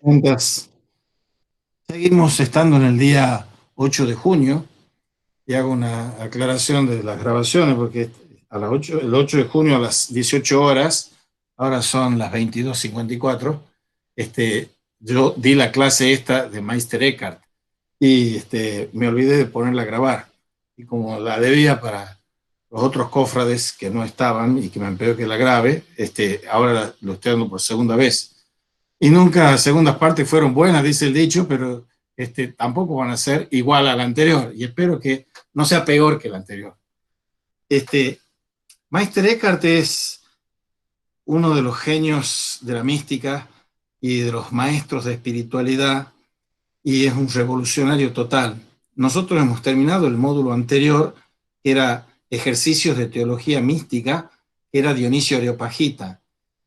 Juntas. Seguimos estando en el día 8 de junio y hago una aclaración de las grabaciones porque el 8 de junio a las 18 horas, ahora son las 22:54, yo di la clase esta de Meister Eckhart y me olvidé de ponerla a grabar. Y como la debía para los otros cofrades que no estaban y que me han pedido que la grabe, ahora lo estoy dando por segunda vez. Y nunca las segundas partes fueron buenas, dice el dicho, pero tampoco van a ser igual a la anterior. Y espero que no sea peor que la anterior. Este, Meister Eckhart es uno de los genios de la mística y de los maestros de espiritualidad y es un revolucionario total. Nosotros hemos terminado el módulo anterior, que era ejercicios de teología mística, que era Dionisio Areopagita.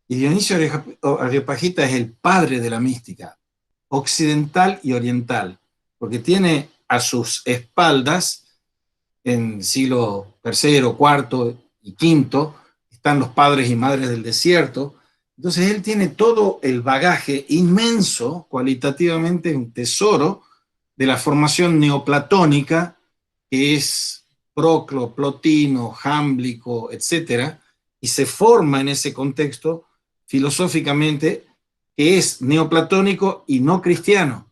Y Dionisio Areopagita es el padre de la mística, occidental y oriental, porque tiene a sus espaldas, en siglo III, IV y V, están los padres y madres del desierto. Entonces él tiene todo el bagaje inmenso, cualitativamente un tesoro, de la formación neoplatónica, que es Proclo, Plotino, Jámblico, etcétera, y se forma en ese contexto filosóficamente, que es neoplatónico y no cristiano,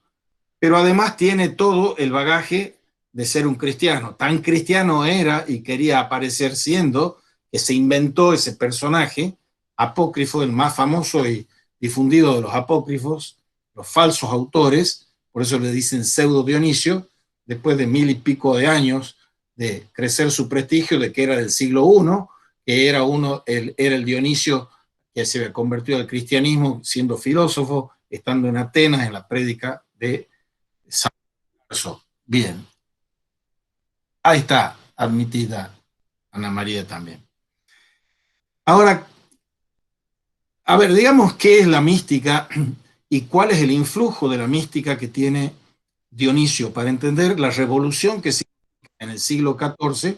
pero además tiene todo el bagaje de ser un cristiano. Tan cristiano era y quería aparecer siendo que se inventó ese personaje apócrifo, el más famoso y difundido de los apócrifos, los falsos autores, por eso le dicen pseudo Dionisio, después de 1000 y pico de años de crecer su prestigio, de que era del siglo I, que era el Dionisio que se había convertido al cristianismo siendo filósofo, estando en Atenas en la prédica de San Marzo. Bien, ahí está admitida Ana María también. Ahora, a ver, digamos qué es la mística y cuál es el influjo de la mística que tiene Dionisio para entender la revolución que significa en el siglo XIV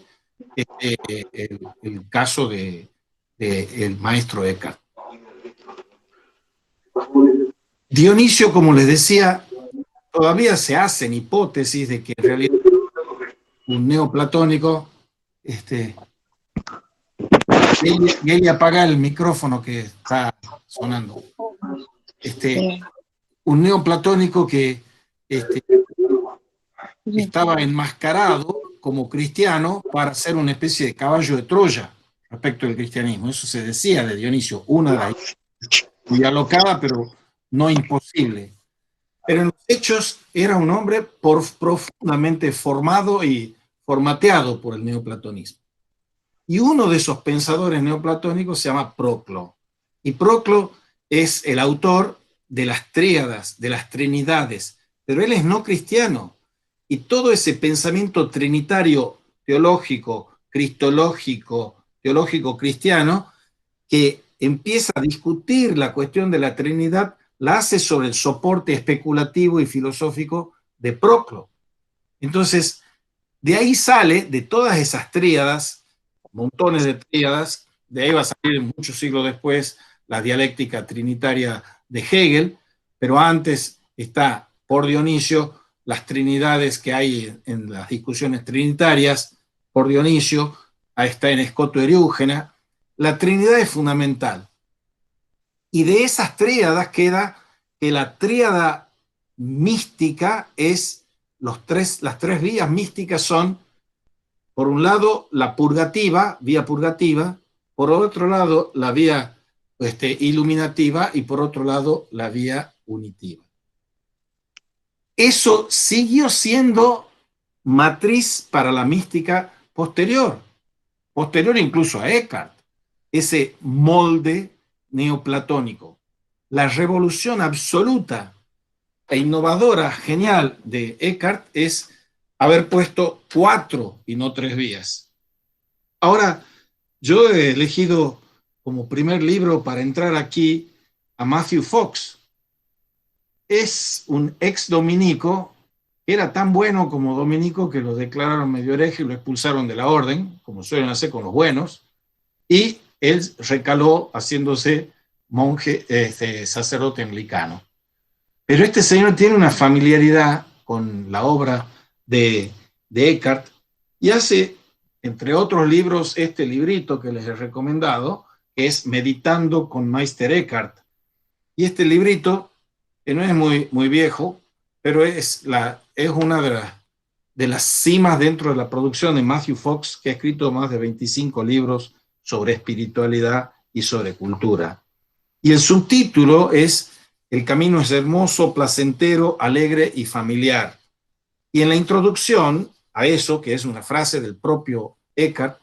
el caso el maestro Eckhart. Dionisio, como les decía, todavía se hacen hipótesis de que en realidad un neoplatónico, y apaga el micrófono que está sonando. Un neoplatónico que estaba enmascarado como cristiano para ser una especie de caballo de Troya respecto del cristianismo. Eso se decía de Dionisio, una de ellas, muy alocada, pero no imposible. Pero en los hechos era un hombre profundamente formado y formateado por el neoplatonismo. Y uno de esos pensadores neoplatónicos se llama Proclo. Y Proclo es el autor de las tríadas, de las trinidades, pero él es no cristiano. Y todo ese pensamiento trinitario teológico, cristológico, teológico cristiano, que empieza a discutir la cuestión de la Trinidad, la hace sobre el soporte especulativo y filosófico de Proclo. Entonces, de ahí sale, de todas esas tríadas, montones de tríadas, de ahí va a salir muchos siglos después la dialéctica trinitaria de Hegel, pero antes está por Dionisio las trinidades que hay en las discusiones trinitarias, por Dionisio, ahí está en Escoto Eriúgena. La Trinidad es fundamental. Y de esas tríadas queda que la tríada mística es las tres vías místicas son, por un lado, la purgativa, vía purgativa, por otro lado, la vía iluminativa y por otro lado, la vía unitiva. Eso siguió siendo matriz para la mística posterior incluso a Eckhart, ese molde neoplatónico. La revolución absoluta e innovadora, genial de Eckhart es haber puesto 4 y no 3 vías. Ahora, yo he elegido como primer libro para entrar aquí a Matthew Fox. Es un ex dominico, era tan bueno como dominico que lo declararon medio hereje y lo expulsaron de la orden, como suelen hacer con los buenos, y él recaló haciéndose monje, sacerdote anglicano. Pero este señor tiene una familiaridad con la obra de Eckhart y hace, entre otros libros, este librito que les he recomendado, que es Meditando con Meister Eckhart. Y este librito, que no es muy viejo, pero es una de las cimas dentro de la producción de Matthew Fox, que ha escrito más de 25 libros sobre espiritualidad y sobre cultura. Y el subtítulo es El camino es hermoso, placentero, alegre y familiar. Y en la introducción a eso, que es una frase del propio Eckhart,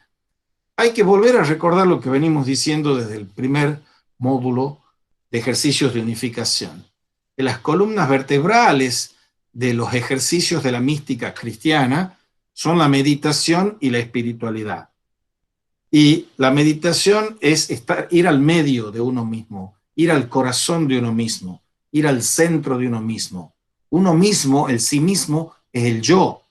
hay que volver a recordar lo que venimos diciendo desde el primer módulo de ejercicios de unificación. Que las columnas vertebrales de los ejercicios de la mística cristiana son la meditación y la espiritualidad. Y la meditación es ir al medio de uno mismo, ir al corazón de uno mismo, ir al centro de uno mismo. Uno mismo, el sí mismo, es el yo.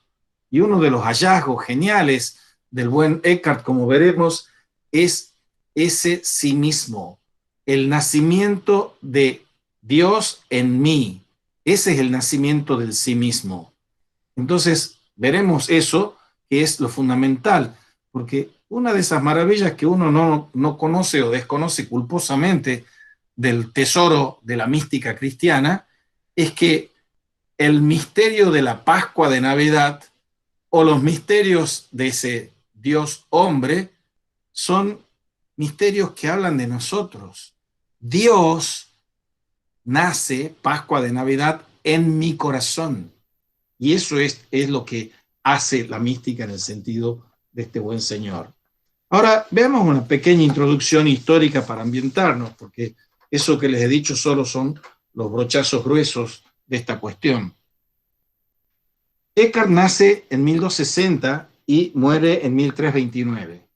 Y uno de los hallazgos geniales del buen Eckhart, como veremos, es ese sí mismo, el nacimiento de Dios en mí. Ese es el nacimiento del sí mismo. Entonces, veremos eso, que es lo fundamental, porque una de esas maravillas que uno no conoce o desconoce culposamente del tesoro de la mística cristiana es que el misterio de la Pascua de Navidad o los misterios de ese Dios hombre son misterios que hablan de nosotros. Dios nace, Pascua de Navidad, en mi corazón. Y eso es lo que hace la mística en el sentido de este buen señor. Ahora, veamos una pequeña introducción histórica para ambientarnos, porque eso que les he dicho solo son los brochazos gruesos de esta cuestión. Eckhart nace en 1260 y muere en 1329.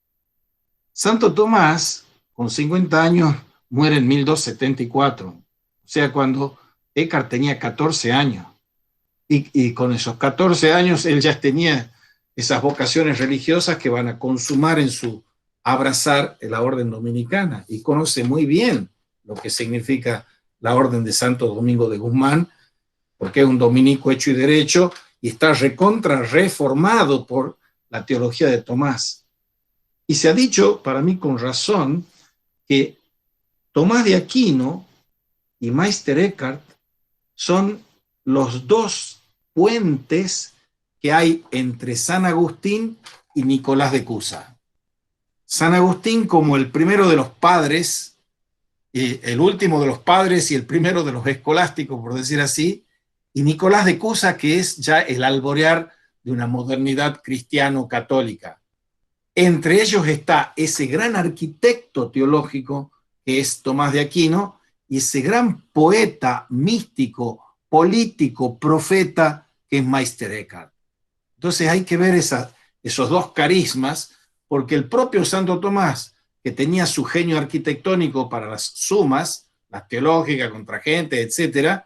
Santo Tomás, con 50 años, muere en 1274, o sea, cuando Eckhart tenía 14 años. Y con esos 14 años él ya tenía esas vocaciones religiosas que van a consumar en su abrazar la orden dominicana y conoce muy bien lo que significa la orden de Santo Domingo de Guzmán, porque es un dominico hecho y derecho y está recontra reformado por la teología de Tomás. Y se ha dicho, para mí con razón, que Tomás de Aquino y Meister Eckhart son los dos puentes que hay entre San Agustín y Nicolás de Cusa. San Agustín como el primero de los padres, el último de los padres y el primero de los escolásticos, por decir así, y Nicolás de Cusa, que es ya el alborear de una modernidad cristiano-católica. Entre ellos está ese gran arquitecto teológico que es Tomás de Aquino y ese gran poeta místico, político, profeta que es Meister Eckhart. Entonces hay que ver esos dos carismas, porque el propio Santo Tomás, que tenía su genio arquitectónico para las sumas, las teológicas, contragentes, etc.,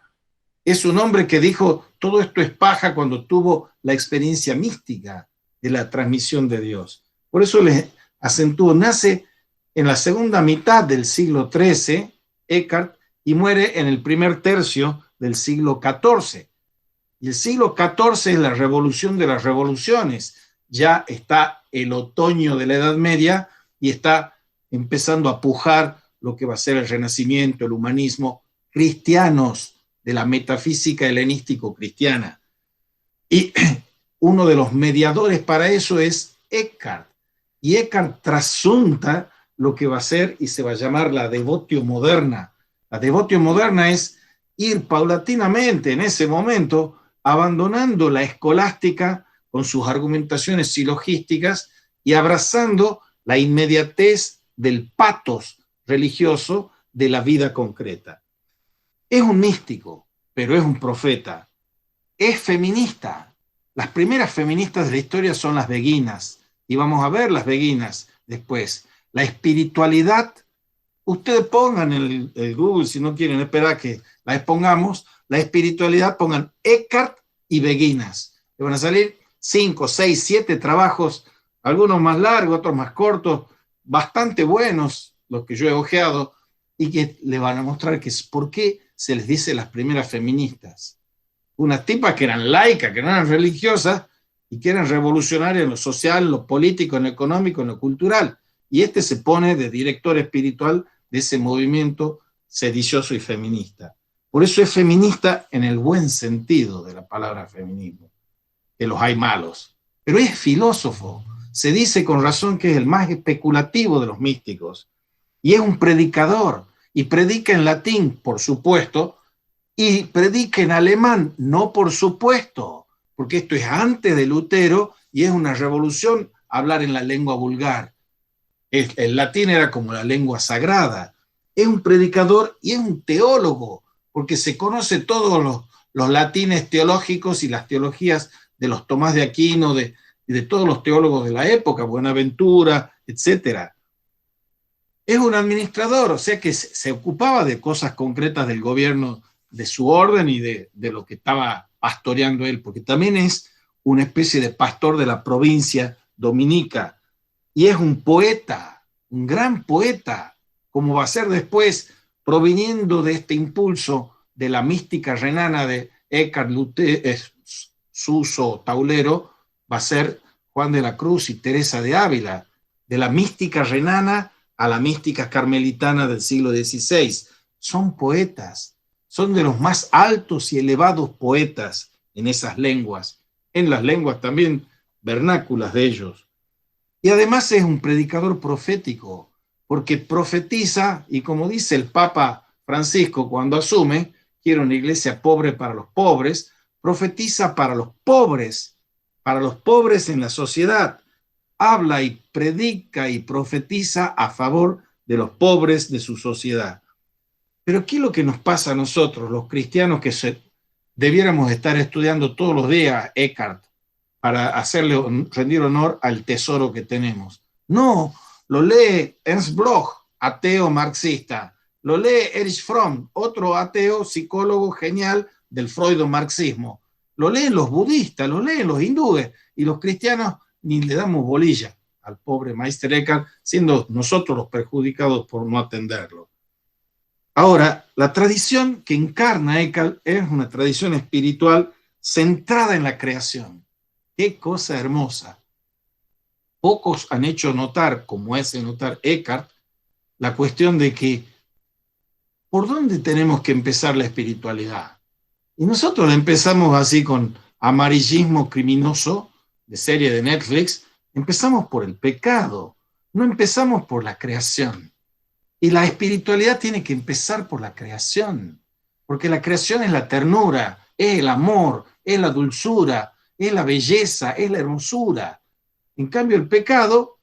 es un hombre que dijo, todo esto es paja cuando tuvo la experiencia mística de la transmisión de Dios. Por eso les acentúo, nace en la segunda mitad del siglo XIII, Eckhart, y muere en el primer tercio del siglo XIV. Y el siglo XIV es la revolución de las revoluciones. Ya está el otoño de la Edad Media y está empezando a pujar lo que va a ser el Renacimiento, el humanismo, cristianos de la metafísica helenístico-cristiana. Y uno de los mediadores para eso es Eckhart. Y Eckhart trasunta lo que va a ser y se va a llamar la devotio moderna. La devotio moderna es ir paulatinamente en ese momento abandonando la escolástica con sus argumentaciones silogísticas y abrazando la inmediatez del patos religioso de la vida concreta. Es un místico, pero es un profeta. Es feminista. Las primeras feministas de la historia son las beguinas, y vamos a ver las beguinas después. La espiritualidad, ustedes pongan en el Google, si no quieren esperar que la expongamos, la espiritualidad, pongan Eckhart y beguinas. Le van a salir 5, 6, 7 trabajos, algunos más largos, otros más cortos, bastante buenos, los que yo he ojeado, y que le van a mostrar que es por qué se les dice las primeras feministas. Unas tipas que eran laicas, que no eran religiosas y que eran revolucionarias en lo social, en lo político, en lo económico, en lo cultural. Y este se pone de director espiritual de ese movimiento sedicioso y feminista. Por eso es feminista en el buen sentido de la palabra feminismo, que los hay malos. Pero es filósofo. Se dice con razón que es el más especulativo de los místicos. Y es un predicador. Y predica en latín, por supuesto, y predica en alemán, no por supuesto, porque esto es antes de Lutero y es una revolución hablar en la lengua vulgar. El latín era como la lengua sagrada. Es un predicador y es un teólogo, porque se conoce todos los latines teológicos y las teologías de los Tomás de Aquino, de todos los teólogos de la época, Buenaventura, etc. Es un administrador, o sea que se ocupaba de cosas concretas del gobierno, de su orden y de lo que estaba pastoreando él, porque también es una especie de pastor de la provincia dominica, y es un poeta, un gran poeta, como va a ser después, proviniendo de este impulso de la mística renana de Eckhart Suso Taulero, va a ser Juan de la Cruz y Teresa de Ávila, de la mística renana a la mística carmelitana del siglo XVI. Son poetas, son de los más altos y elevados poetas en esas lenguas, en las lenguas también vernáculas de ellos. Y además es un predicador profético, porque profetiza, y como dice el Papa Francisco cuando asume, quiere una iglesia pobre para los pobres, profetiza para los pobres en la sociedad, habla y predica y profetiza a favor de los pobres de su sociedad. Pero ¿qué es lo que nos pasa a nosotros, los cristianos, que debiéramos estar estudiando todos los días Eckhart para rendir honor al tesoro que tenemos? No, lo lee Ernst Bloch, ateo marxista, lo lee Erich Fromm, otro ateo psicólogo genial del freudo-marxismo, lo leen los budistas, lo leen los hindúes, y los cristianos ni le damos bolilla al pobre Meister Eckhart, siendo nosotros los perjudicados por no atenderlo. Ahora, la tradición que encarna Eckhart es una tradición espiritual centrada en la creación. ¡Qué cosa hermosa! Pocos han hecho notar, como hace notar Eckhart, la cuestión de que ¿por dónde tenemos que empezar la espiritualidad? Y nosotros la empezamos así con amarillismo criminoso de serie de Netflix. Empezamos por el pecado, no empezamos por la creación. Y la espiritualidad tiene que empezar por la creación, porque la creación es la ternura, es el amor, es la dulzura, es la belleza, es la hermosura. En cambio, el pecado,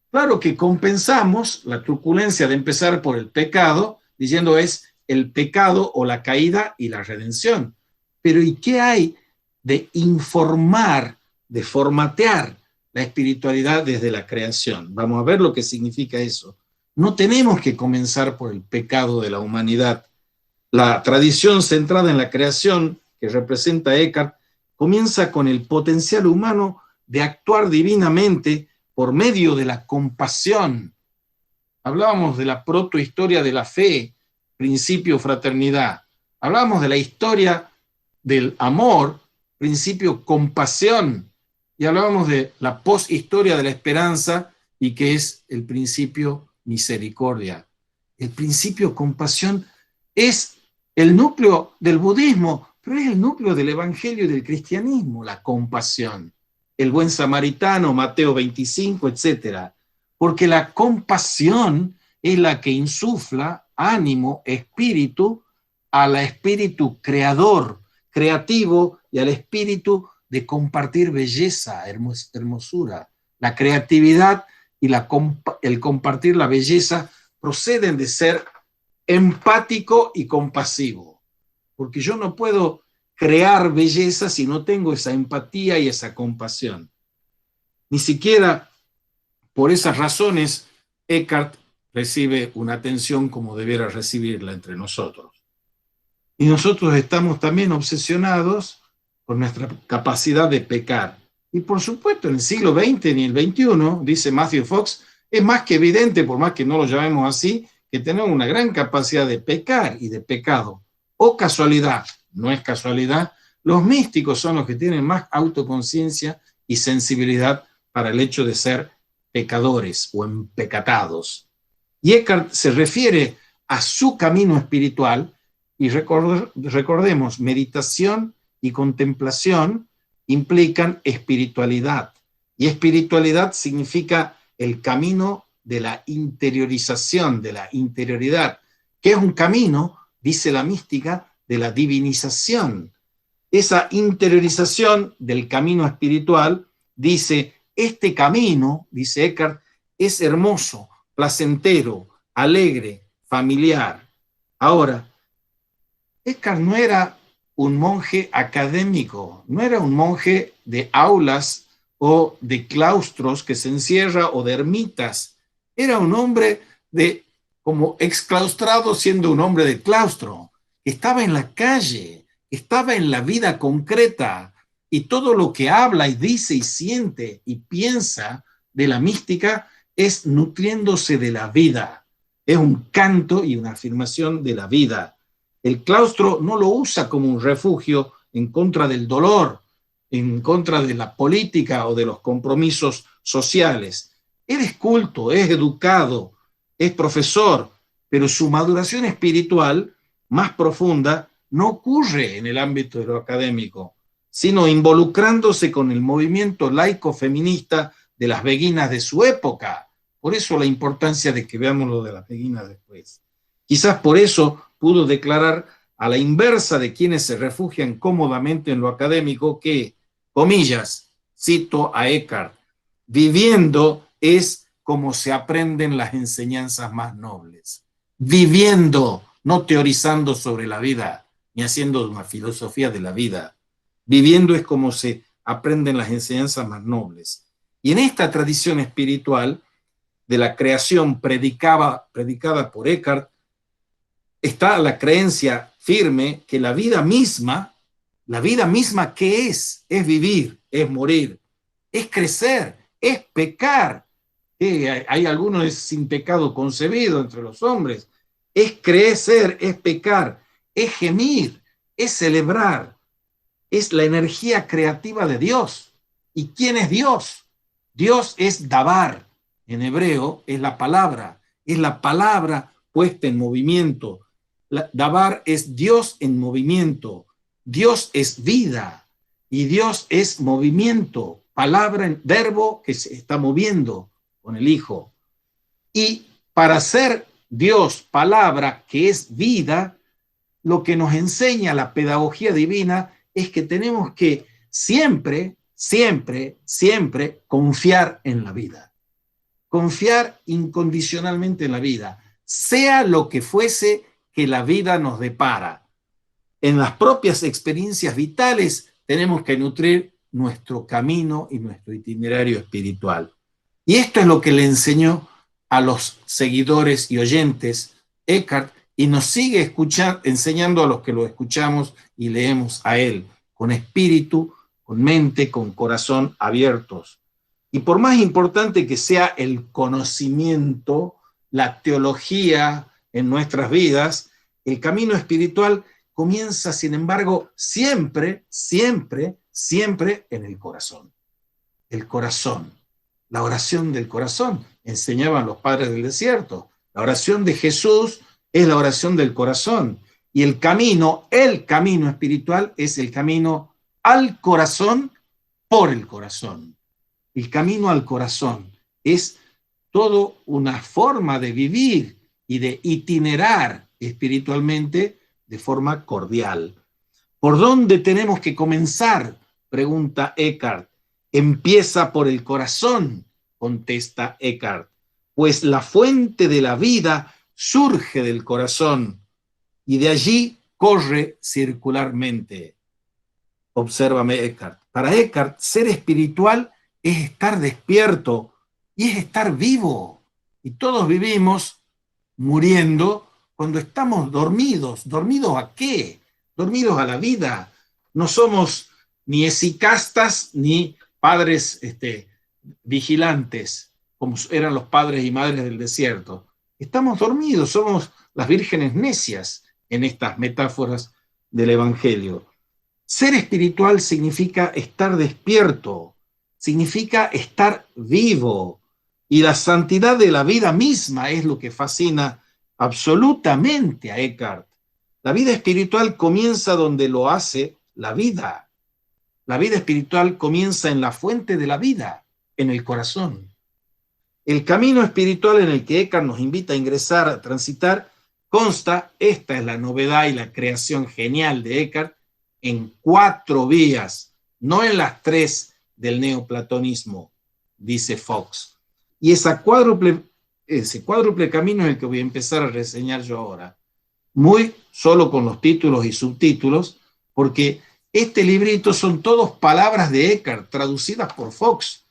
claro que compensamos la truculencia de empezar por el pecado, diciendo es el pecado o la caída y la redención. Pero ¿y qué hay de informar, de formatear la espiritualidad desde la creación? Vamos a ver lo que significa eso. No tenemos que comenzar por el pecado de la humanidad. La tradición centrada en la creación, que representa Eckhart, comienza con el potencial humano de actuar divinamente por medio de la compasión. Hablábamos de la protohistoria de la fe, principio fraternidad. Hablábamos de la historia del amor, principio compasión. Y hablábamos de la poshistoria de la esperanza, y que es el principio misericordia. El principio compasión es el núcleo del budismo, pero es el núcleo del evangelio y del cristianismo, la compasión. El buen samaritano, Mateo 25, etc. Porque la compasión es la que insufla ánimo, espíritu, al espíritu creador, creativo, y al espíritu de compartir belleza, hermosura. La creatividad y el compartir la belleza proceden de ser empático y compasivo, porque yo no puedo crear belleza si no tengo esa empatía y esa compasión. Ni siquiera por esas razones Eckhart recibe una atención como debiera recibirla entre nosotros. Y nosotros estamos también obsesionados con nuestra capacidad de pecar. Y por supuesto, en el siglo XX y el XXI, dice Matthew Fox, es más que evidente, por más que no lo llamemos así, que tenemos una gran capacidad de pecar y de pecado. o casualidad, no es casualidad, los místicos son los que tienen más autoconciencia y sensibilidad para el hecho de ser pecadores o empecatados. Y Eckhart se refiere a su camino espiritual, y recordemos, meditación y contemplación implican espiritualidad, y espiritualidad significa el camino de la interiorización, de la interioridad, que es un camino, dice la mística, de la divinización. Esa interiorización del camino espiritual, dice, este camino, dice Eckhart, es hermoso, placentero, alegre, familiar. Ahora, Eckhart no era un monje académico, no era un monje de aulas o de claustros que se encierra o de ermitas. Era un hombre de, como exclaustrado siendo un hombre de claustro, que estaba en la calle, estaba en la vida concreta, y todo lo que habla y dice y siente y piensa de la mística es nutriéndose de la vida. Es un canto y una afirmación de la vida. El claustro no lo usa como un refugio en contra del dolor, en contra de la política o de los compromisos sociales. Él es culto, es educado, es profesor, pero su maduración espiritual más profunda no ocurre en el ámbito de lo académico, sino involucrándose con el movimiento laico feminista de las beguinas de su época. Por eso la importancia de que veamos lo de las beguinas después. Quizás por eso pudo declarar, a la inversa de quienes se refugian cómodamente en lo académico, que, comillas, cito a Eckhart, viviendo es como se aprenden las enseñanzas más nobles. Viviendo, no teorizando sobre la vida, ni haciendo una filosofía de la vida. Viviendo es como se aprenden las enseñanzas más nobles. Y en esta tradición espiritual de la creación predicada por Eckhart, está la creencia firme que la vida misma, ¿qué es? Es vivir, es morir, es crecer, es pecar. Hay algunos sin pecado concebido entre los hombres. Es crecer, es pecar, es gemir, es celebrar, es la energía creativa de Dios. ¿Y quién es Dios? Dios es dabar, en hebreo es la palabra puesta en movimiento. Dabar es Dios en movimiento. Dios es vida y Dios es movimiento, palabra, verbo que se está moviendo con el Hijo. Y para ser Dios, palabra, que es vida, lo que nos enseña la pedagogía divina es que tenemos que siempre, siempre, siempre confiar en la vida. Confiar incondicionalmente en la vida, sea lo que fuese que la vida nos depara. En las propias experiencias vitales tenemos que nutrir nuestro camino y nuestro itinerario espiritual. Y esto es lo que le enseñó a los seguidores y oyentes Eckhart, y nos sigue enseñando a los que lo escuchamos y leemos a él, con espíritu, con mente, con corazón abiertos. Y por más importante que sea el conocimiento, la teología en nuestras vidas, el camino espiritual comienza, sin embargo, siempre, siempre, siempre en el corazón. El corazón, la oración del corazón, enseñaban los padres del desierto. La oración de Jesús es la oración del corazón. Y el camino espiritual es el camino al corazón por el corazón. El camino al corazón es toda una forma de vivir y de itinerar espiritualmente de forma cordial. ¿Por dónde tenemos que comenzar?, pregunta Eckhart. Empieza por el corazón, contesta Eckhart, pues la fuente de la vida surge del corazón y de allí corre circularmente. Obsérvame Eckhart. Para Eckhart, ser espiritual es estar despierto y es estar vivo. Y todos vivimos muriendo cuando estamos dormidos. ¿Dormidos a qué? Dormidos a la vida. No somos ni esicastas ni padres vigilantes, como eran los padres y madres del desierto. Estamos dormidos, somos las vírgenes necias. en estas metáforas del Evangelio. Ser espiritual significa estar despierto, significa estar vivo, y la santidad de la vida misma es lo que fascina absolutamente a Eckhart. La vida espiritual comienza donde lo hace la vida. La vida espiritual comienza en la fuente de la vida, en el corazón. El camino espiritual en el que Eckhart nos invita a ingresar, a transitar, consta, esta es la novedad y la creación genial de Eckhart, en 4 vías, no en las 3 del neoplatonismo, dice Fox. Y ese cuádruple camino es el que voy a empezar a reseñar yo ahora, muy solo con los títulos y subtítulos, porque este librito son todos palabras de Eckhart traducidas por Fox,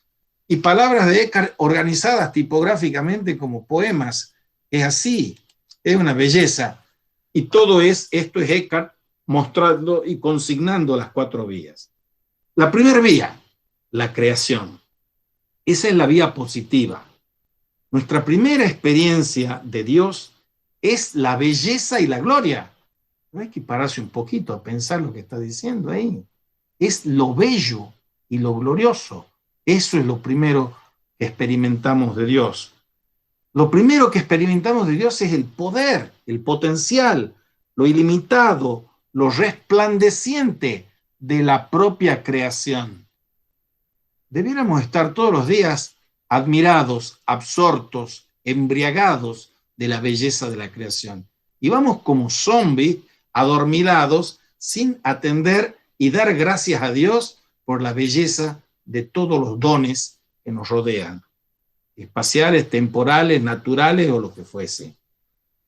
y palabras de Eckhart organizadas tipográficamente como poemas. Es así, es una belleza. Y todo esto es Eckhart mostrando y consignando las 4 vías. La primera vía, la creación. Esa es la vía positiva. Nuestra primera experiencia de Dios es la belleza y la gloria. No hay que pararse un poquito a pensar lo que está diciendo ahí. Es lo bello y lo glorioso. Eso es lo primero que experimentamos de Dios. Lo primero que experimentamos de Dios es el poder, el potencial, lo ilimitado, lo resplandeciente de la propia creación. Debiéramos estar todos los días admirados, absortos, embriagados de la belleza de la creación. Y vamos como zombies, adormilados, sin atender y dar gracias a Dios por la belleza de todos los dones que nos rodean, espaciales, temporales, naturales o lo que fuese.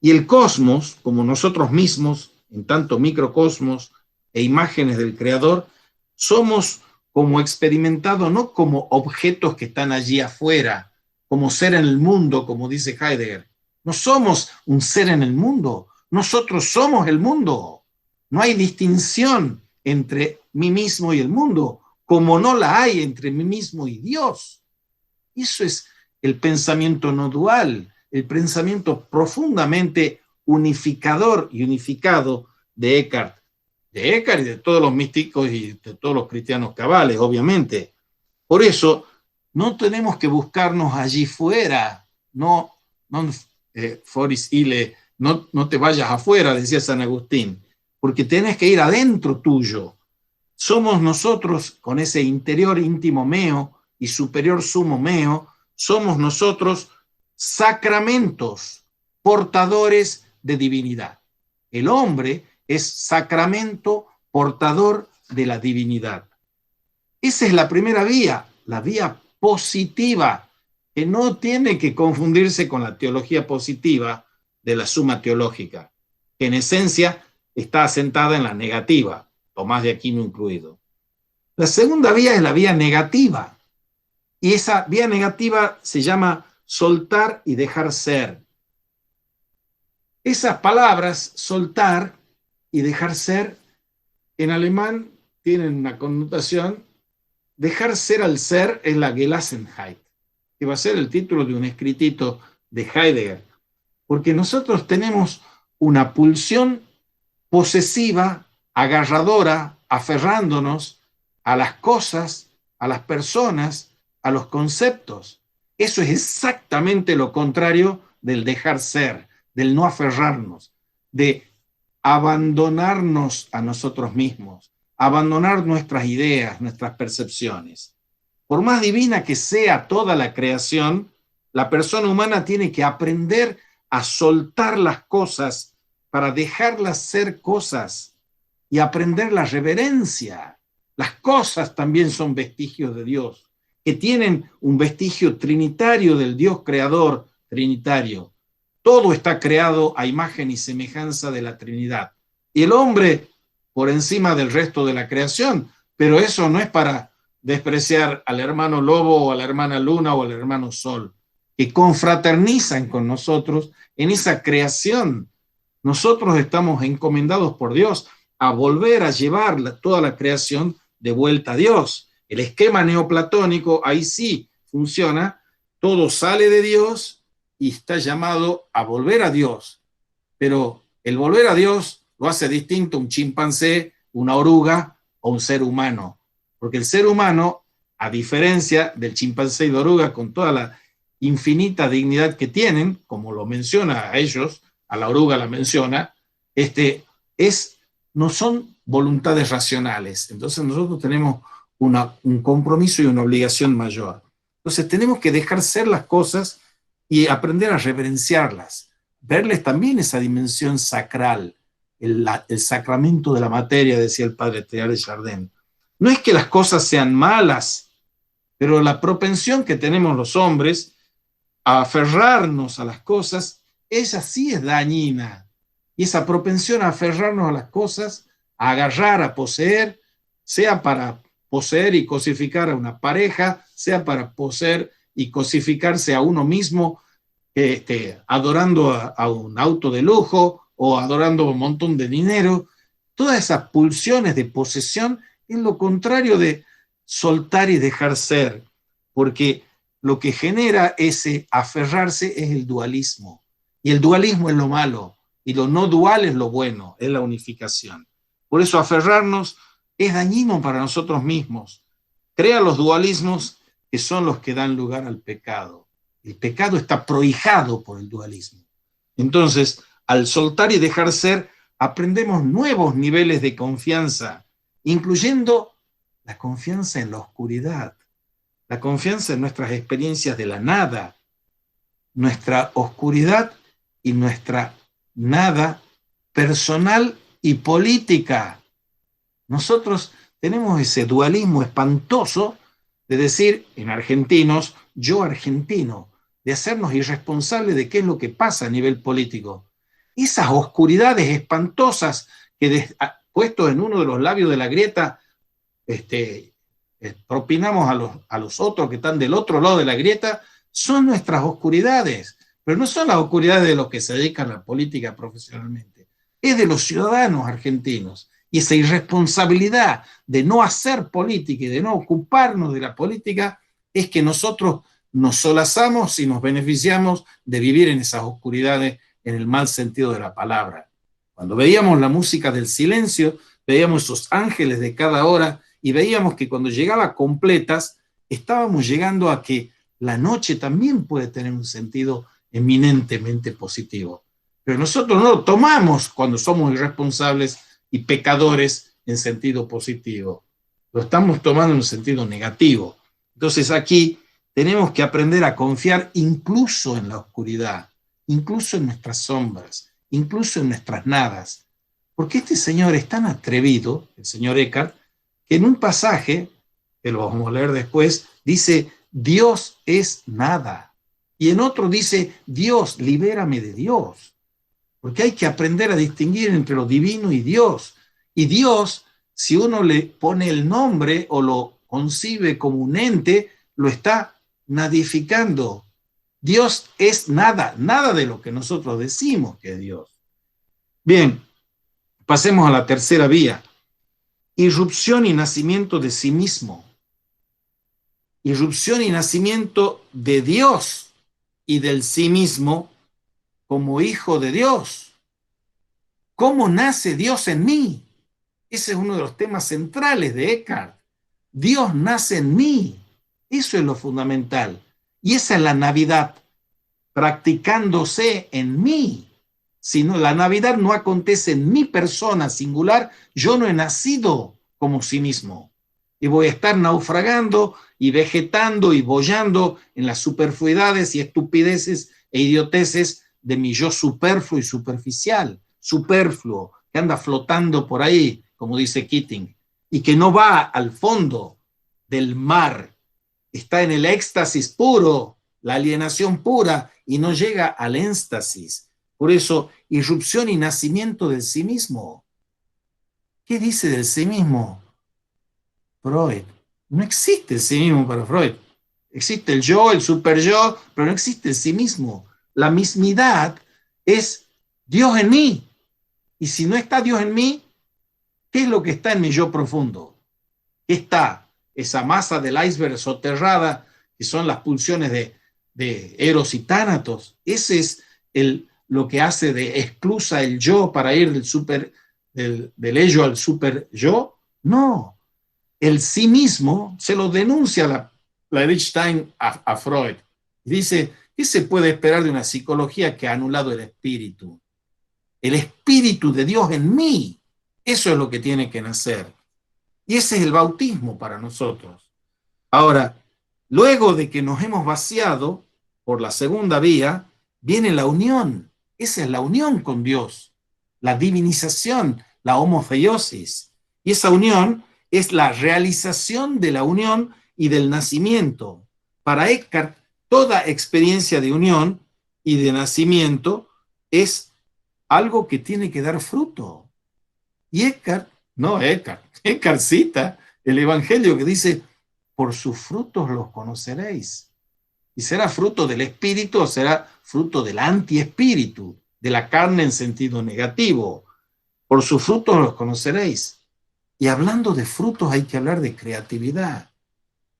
Y el cosmos, como nosotros mismos, en tanto microcosmos e imágenes del Creador, somos como experimentados, no como objetos que están allí afuera, como ser en el mundo, como dice Heidegger. No somos un ser en el mundo, nosotros somos el mundo. No hay distinción entre mí mismo y el mundo, como no la hay entre mí mismo y Dios. Eso es el pensamiento no dual, el pensamiento profundamente unificador y unificado de Eckhart y de todos los místicos y de todos los cristianos cabales, obviamente. Por eso, no tenemos que buscarnos allí fuera, no foris ille, no te vayas afuera, decía San Agustín, porque tenés que ir adentro tuyo. Somos nosotros, con ese interior íntimo meo y superior sumo meo, somos nosotros sacramentos, portadores de divinidad. El hombre es sacramento portador de la divinidad. Esa es la primera vía, la vía positiva, que no tiene que confundirse con la teología positiva de la Suma Teológica, que en esencia está asentada en la negativa, Tomás de Aquino incluido. La segunda vía es la vía negativa, y esa vía negativa se llama soltar y dejar ser. Esas palabras, soltar y dejar ser, en alemán tienen una connotación. Dejar ser al ser es la Gelassenheit, que va a ser el título de un escritito de Heidegger, porque nosotros tenemos una pulsión posesiva, agarradora, aferrándonos a las cosas, a las personas, a los conceptos. Eso es exactamente lo contrario del dejar ser, del no aferrarnos, de abandonarnos a nosotros mismos, abandonar nuestras ideas, nuestras percepciones. Por más divina que sea toda la creación, la persona humana tiene que aprender a soltar las cosas para dejarlas ser cosas y aprender la reverencia. Las cosas también son vestigios de Dios, que tienen un vestigio trinitario del Dios creador trinitario. Todo está creado a imagen y semejanza de la Trinidad. Y el hombre por encima del resto de la creación, pero eso no es para despreciar al hermano lobo o a la hermana luna o al hermano sol, que confraternizan con nosotros en esa creación. Nosotros estamos encomendados por Dios a volver a llevar toda la creación de vuelta a Dios. El esquema neoplatónico ahí sí funciona, todo sale de Dios y está llamado a volver a Dios, pero el volver a Dios lo hace distinto un chimpancé, una oruga o un ser humano. Porque el ser humano, a diferencia del chimpancé y de oruga, con toda la infinita dignidad que tienen, como lo menciona a ellos, a la oruga la menciona, no son voluntades racionales. Entonces nosotros tenemos un compromiso y una obligación mayor. Entonces tenemos que dejar ser las cosas y aprender a reverenciarlas, verles también esa dimensión sacral, el sacramento de la materia, decía el padre Teilhard de Chardin. No es que las cosas sean malas, pero la propensión que tenemos los hombres a aferrarnos a las cosas, esa sí es dañina. Y esa propensión a aferrarnos a las cosas, a agarrar, a poseer, sea para poseer y cosificar a una pareja, sea para poseer y cosificarse a uno mismo, adorando a un auto de lujo o adorando un montón de dinero. Todas esas pulsiones de posesión es lo contrario de soltar y dejar ser, porque lo que genera ese aferrarse es el dualismo. Y el dualismo es lo malo, y lo no dual es lo bueno, es la unificación. Por eso aferrarnos es dañino para nosotros mismos. Crea los dualismos que son los que dan lugar al pecado. El pecado está prohijado por el dualismo. Entonces, al soltar y dejar ser, aprendemos nuevos niveles de confianza, incluyendo la confianza en la oscuridad, la confianza en nuestras experiencias de la nada, nuestra oscuridad y nuestra nada personal y política. Nosotros tenemos ese dualismo espantoso de decir en argentinos, yo argentino, de hacernos irresponsables de qué es lo que pasa a nivel político. Esas oscuridades espantosas que puestos en uno de los labios de la grieta, propinamos a los otros que están del otro lado de la grieta, son nuestras oscuridades, pero no son las oscuridades de los que se dedican a la política profesionalmente, es de los ciudadanos argentinos. Y esa irresponsabilidad de no hacer política y de no ocuparnos de la política es que nosotros nos solazamos y nos beneficiamos de vivir en esas oscuridades en el mal sentido de la palabra. Cuando veíamos la música del silencio, veíamos esos ángeles de cada hora y veíamos que cuando llegaba completas, estábamos llegando a que la noche también puede tener un sentido eminentemente positivo. Pero nosotros no lo tomamos cuando somos irresponsables y pecadores en sentido positivo. Lo estamos tomando en un sentido negativo. Entonces aquí tenemos que aprender a confiar incluso en la oscuridad, incluso en nuestras sombras, incluso en nuestras nadas. Porque este señor es tan atrevido, el señor Eckhart, que en un pasaje, que lo vamos a leer después, dice, Dios es nada. Y en otro dice, Dios, libérame de Dios. Porque hay que aprender a distinguir entre lo divino y Dios. Y Dios, si uno le pone el nombre o lo concibe como un ente, lo está nadificando. Dios es nada, nada de lo que nosotros decimos que es Dios. Bien, pasemos a la tercera vía. Irrupción y nacimiento de sí mismo. Irrupción y nacimiento de Dios y del sí mismo como hijo de Dios. ¿Cómo nace Dios en mí? Ese es uno de los temas centrales de Eckhart. Dios nace en mí. Eso es lo fundamental. Y esa es la Navidad, practicándose en mí. Si no, la Navidad no acontece en mi persona singular, yo no he nacido como sí mismo. Y voy a estar naufragando y vegetando y boyando en las superfluidades y estupideces e idioteces de mi yo superfluo y superficial, superfluo, que anda flotando por ahí, como dice Keating, y que no va al fondo del mar, está en el éxtasis puro, la alienación pura, y no llega al éxtasis. Por eso, irrupción y nacimiento del sí mismo. ¿Qué dice del sí mismo Freud? No existe el sí mismo para Freud. Existe el yo, el superyo, pero no existe el sí mismo. La mismidad es Dios en mí. Y si no está Dios en mí, ¿qué es lo que está en mi yo profundo? ¿Qué está? Esa masa del iceberg soterrada, que son las pulsiones de Eros y Tánatos. Ese es lo que hace de exclusa el yo para ir del del ello al super yo. No, el sí mismo se lo denuncia la Wittgenstein a Freud. Dice, ¿qué se puede esperar de una psicología que ha anulado el espíritu? El espíritu de Dios en mí. Eso es lo que tiene que nacer. Y ese es el bautismo para nosotros. Ahora, luego de que nos hemos vaciado por la segunda vía, viene la unión. Esa es la unión con Dios, la divinización, la homotheosis. Y esa unión es la realización de la unión y del nacimiento. Para Eckhart, toda experiencia de unión y de nacimiento es algo que tiene que dar fruto. Y Eckhart cita el Evangelio que dice, por sus frutos los conoceréis. Y será fruto del espíritu o será fruto del antiespíritu, de la carne en sentido negativo. Por sus frutos los conoceréis. Y hablando de frutos hay que hablar de creatividad.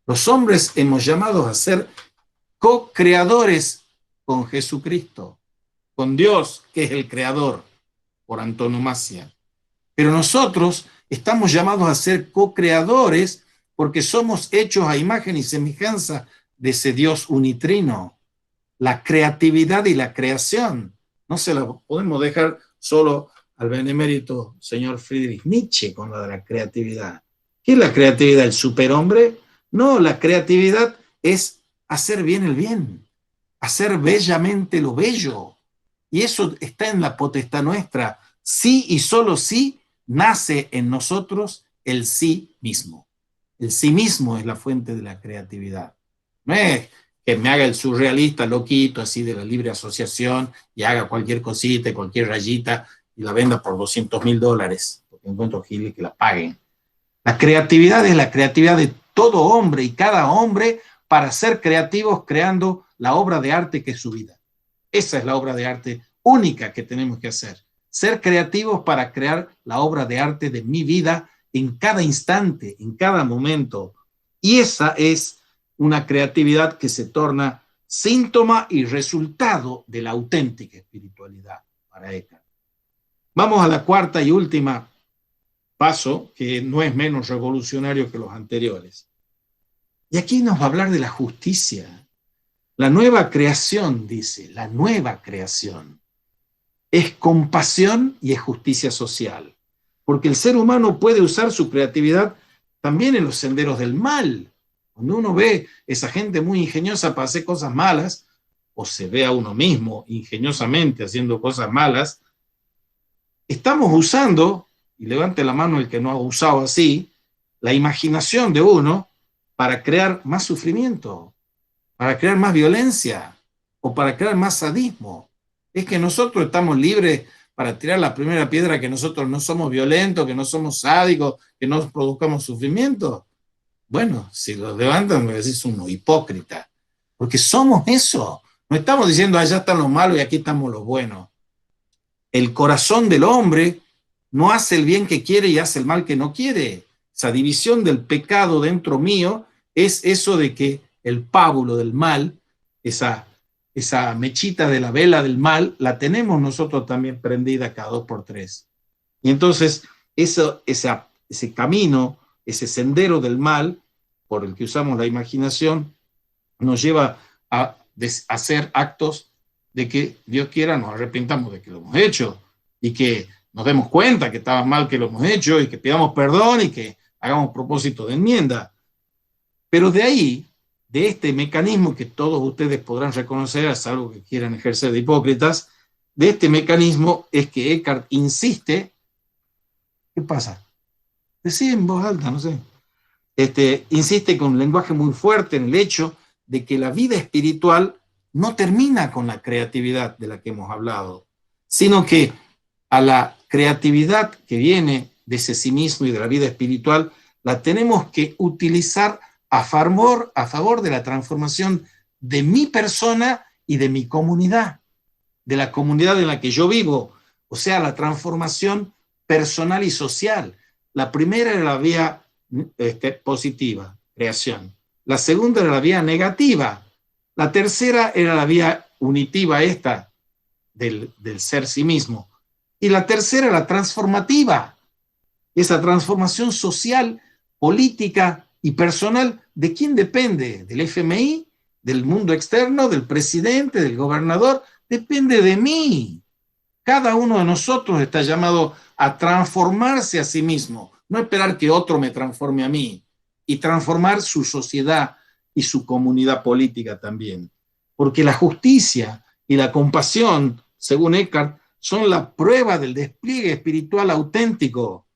Los hombres hemos llamado a ser co-creadores con Jesucristo, con Dios, que es el creador, por antonomasia. Pero nosotros estamos llamados a ser co-creadores porque somos hechos a imagen y semejanza de ese Dios unitrino. La creatividad y la creación no se la podemos dejar solo al benemérito señor Friedrich Nietzsche con la de la creatividad. ¿Qué es la creatividad? ¿El superhombre? No, la creatividad es hacer bien el bien, hacer bellamente lo bello. Y eso está en la potestad nuestra. Sí y solo sí nace en nosotros el sí mismo. El sí mismo es la fuente de la creatividad. No es que me haga el surrealista loquito así de la libre asociación y haga cualquier cosita, cualquier rayita y la venda por $200,000, porque encuentro giles que la paguen. La creatividad es la creatividad de todo hombre y cada hombre para ser creativos creando la obra de arte que es su vida. Esa es la obra de arte única que tenemos que hacer. Ser creativos para crear la obra de arte de mi vida en cada instante, en cada momento. Y esa es una creatividad que se torna síntoma y resultado de la auténtica espiritualidad para Eckhart. Vamos a la cuarta y última paso, que no es menos revolucionario que los anteriores. Y aquí nos va a hablar de la justicia. La nueva creación, dice, la nueva creación es compasión y es justicia social. Porque el ser humano puede usar su creatividad también en los senderos del mal. Cuando uno ve esa gente muy ingeniosa para hacer cosas malas, o se ve a uno mismo ingeniosamente haciendo cosas malas, estamos usando, y levante la mano el que no ha usado así, la imaginación de uno para crear más sufrimiento, para crear más violencia, o para crear más sadismo. Es que nosotros estamos libres para tirar la primera piedra, que nosotros no somos violentos, que no somos sádicos, que no produzcamos sufrimiento. Bueno, si los levantan, me decís uno hipócrita, porque somos eso. No estamos diciendo allá están los malos y aquí estamos los buenos. El corazón del hombre no hace el bien que quiere y hace el mal que no quiere. Esa división del pecado dentro mío es eso de que el pábulo del mal, esa mechita de la vela del mal, la tenemos nosotros también prendida cada 2 por 3. Y entonces ese camino, ese sendero del mal, por el que usamos la imaginación, nos lleva a hacer actos de que Dios quiera nos arrepintamos de que lo hemos hecho y que nos demos cuenta que estaba mal que lo hemos hecho y que pidamos perdón y que hagamos propósito de enmienda. Pero de ahí, de este mecanismo que todos ustedes podrán reconocer, es algo que quieran ejercer de hipócritas, de este mecanismo es que Eckhart insiste. ¿Qué pasa? Decí en voz alta, no sé. Insiste con un lenguaje muy fuerte en el hecho de que la vida espiritual no termina con la creatividad de la que hemos hablado, sino que a la creatividad que viene de ese sí mismo y de la vida espiritual, la tenemos que utilizar a favor de la transformación de mi persona y de mi comunidad, de la comunidad en la que yo vivo, o sea, la transformación personal y social. La primera era la vía positiva, creación. La segunda era la vía negativa. La tercera era la vía unitiva del ser sí mismo. Y la tercera, la transformativa. Esa transformación social, política y personal, ¿de quién depende? ¿Del FMI? ¿Del mundo externo? ¿Del presidente? ¿Del gobernador? Depende de mí. Cada uno de nosotros está llamado a transformarse a sí mismo, no esperar que otro me transforme a mí, y transformar su sociedad y su comunidad política también. Porque la justicia y la compasión, según Eckhart, son la prueba del despliegue espiritual auténtico.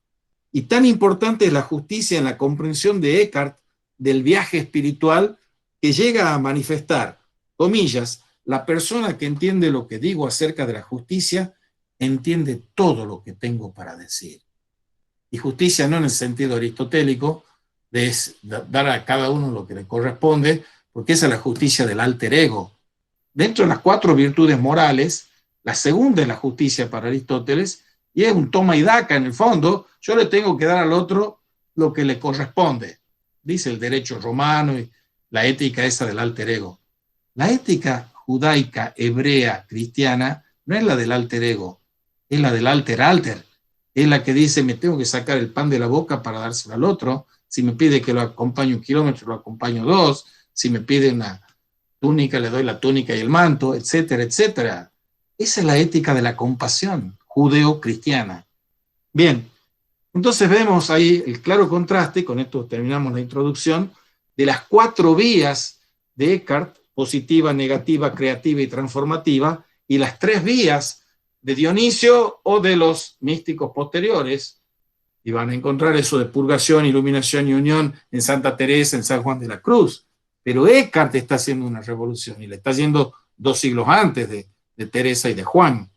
Y tan importante es la justicia en la comprensión de Eckhart del viaje espiritual que llega a manifestar, comillas, la persona que entiende lo que digo acerca de la justicia entiende todo lo que tengo para decir. Y justicia no en el sentido aristotélico de dar a cada uno lo que le corresponde, porque esa es la justicia del alter ego. Dentro de las 4 virtudes morales, la segunda es la justicia para Aristóteles, y es un toma y daca en el fondo. Yo le tengo que dar al otro lo que le corresponde, dice el derecho romano y la ética esa del alter ego. La ética judaica, hebrea, cristiana, no es la del alter ego, es la del alter, es la que dice, me tengo que sacar el pan de la boca para dárselo al otro, si me pide que lo acompañe 1 kilómetro, lo acompaño 2, si me pide una túnica, le doy la túnica y el manto, etcétera, etcétera. Esa es la ética de la compasión judeo-cristiana. Bien, entonces vemos ahí el claro contraste, con esto terminamos la introducción, de las 4 vías de Eckhart, positiva, negativa, creativa y transformativa, y las 3 vías de Dionisio o de los místicos posteriores, y van a encontrar eso de purgación, iluminación y unión en Santa Teresa, en San Juan de la Cruz. Pero Eckhart está haciendo una revolución, y la está haciendo 2 siglos antes de Teresa y de Juan.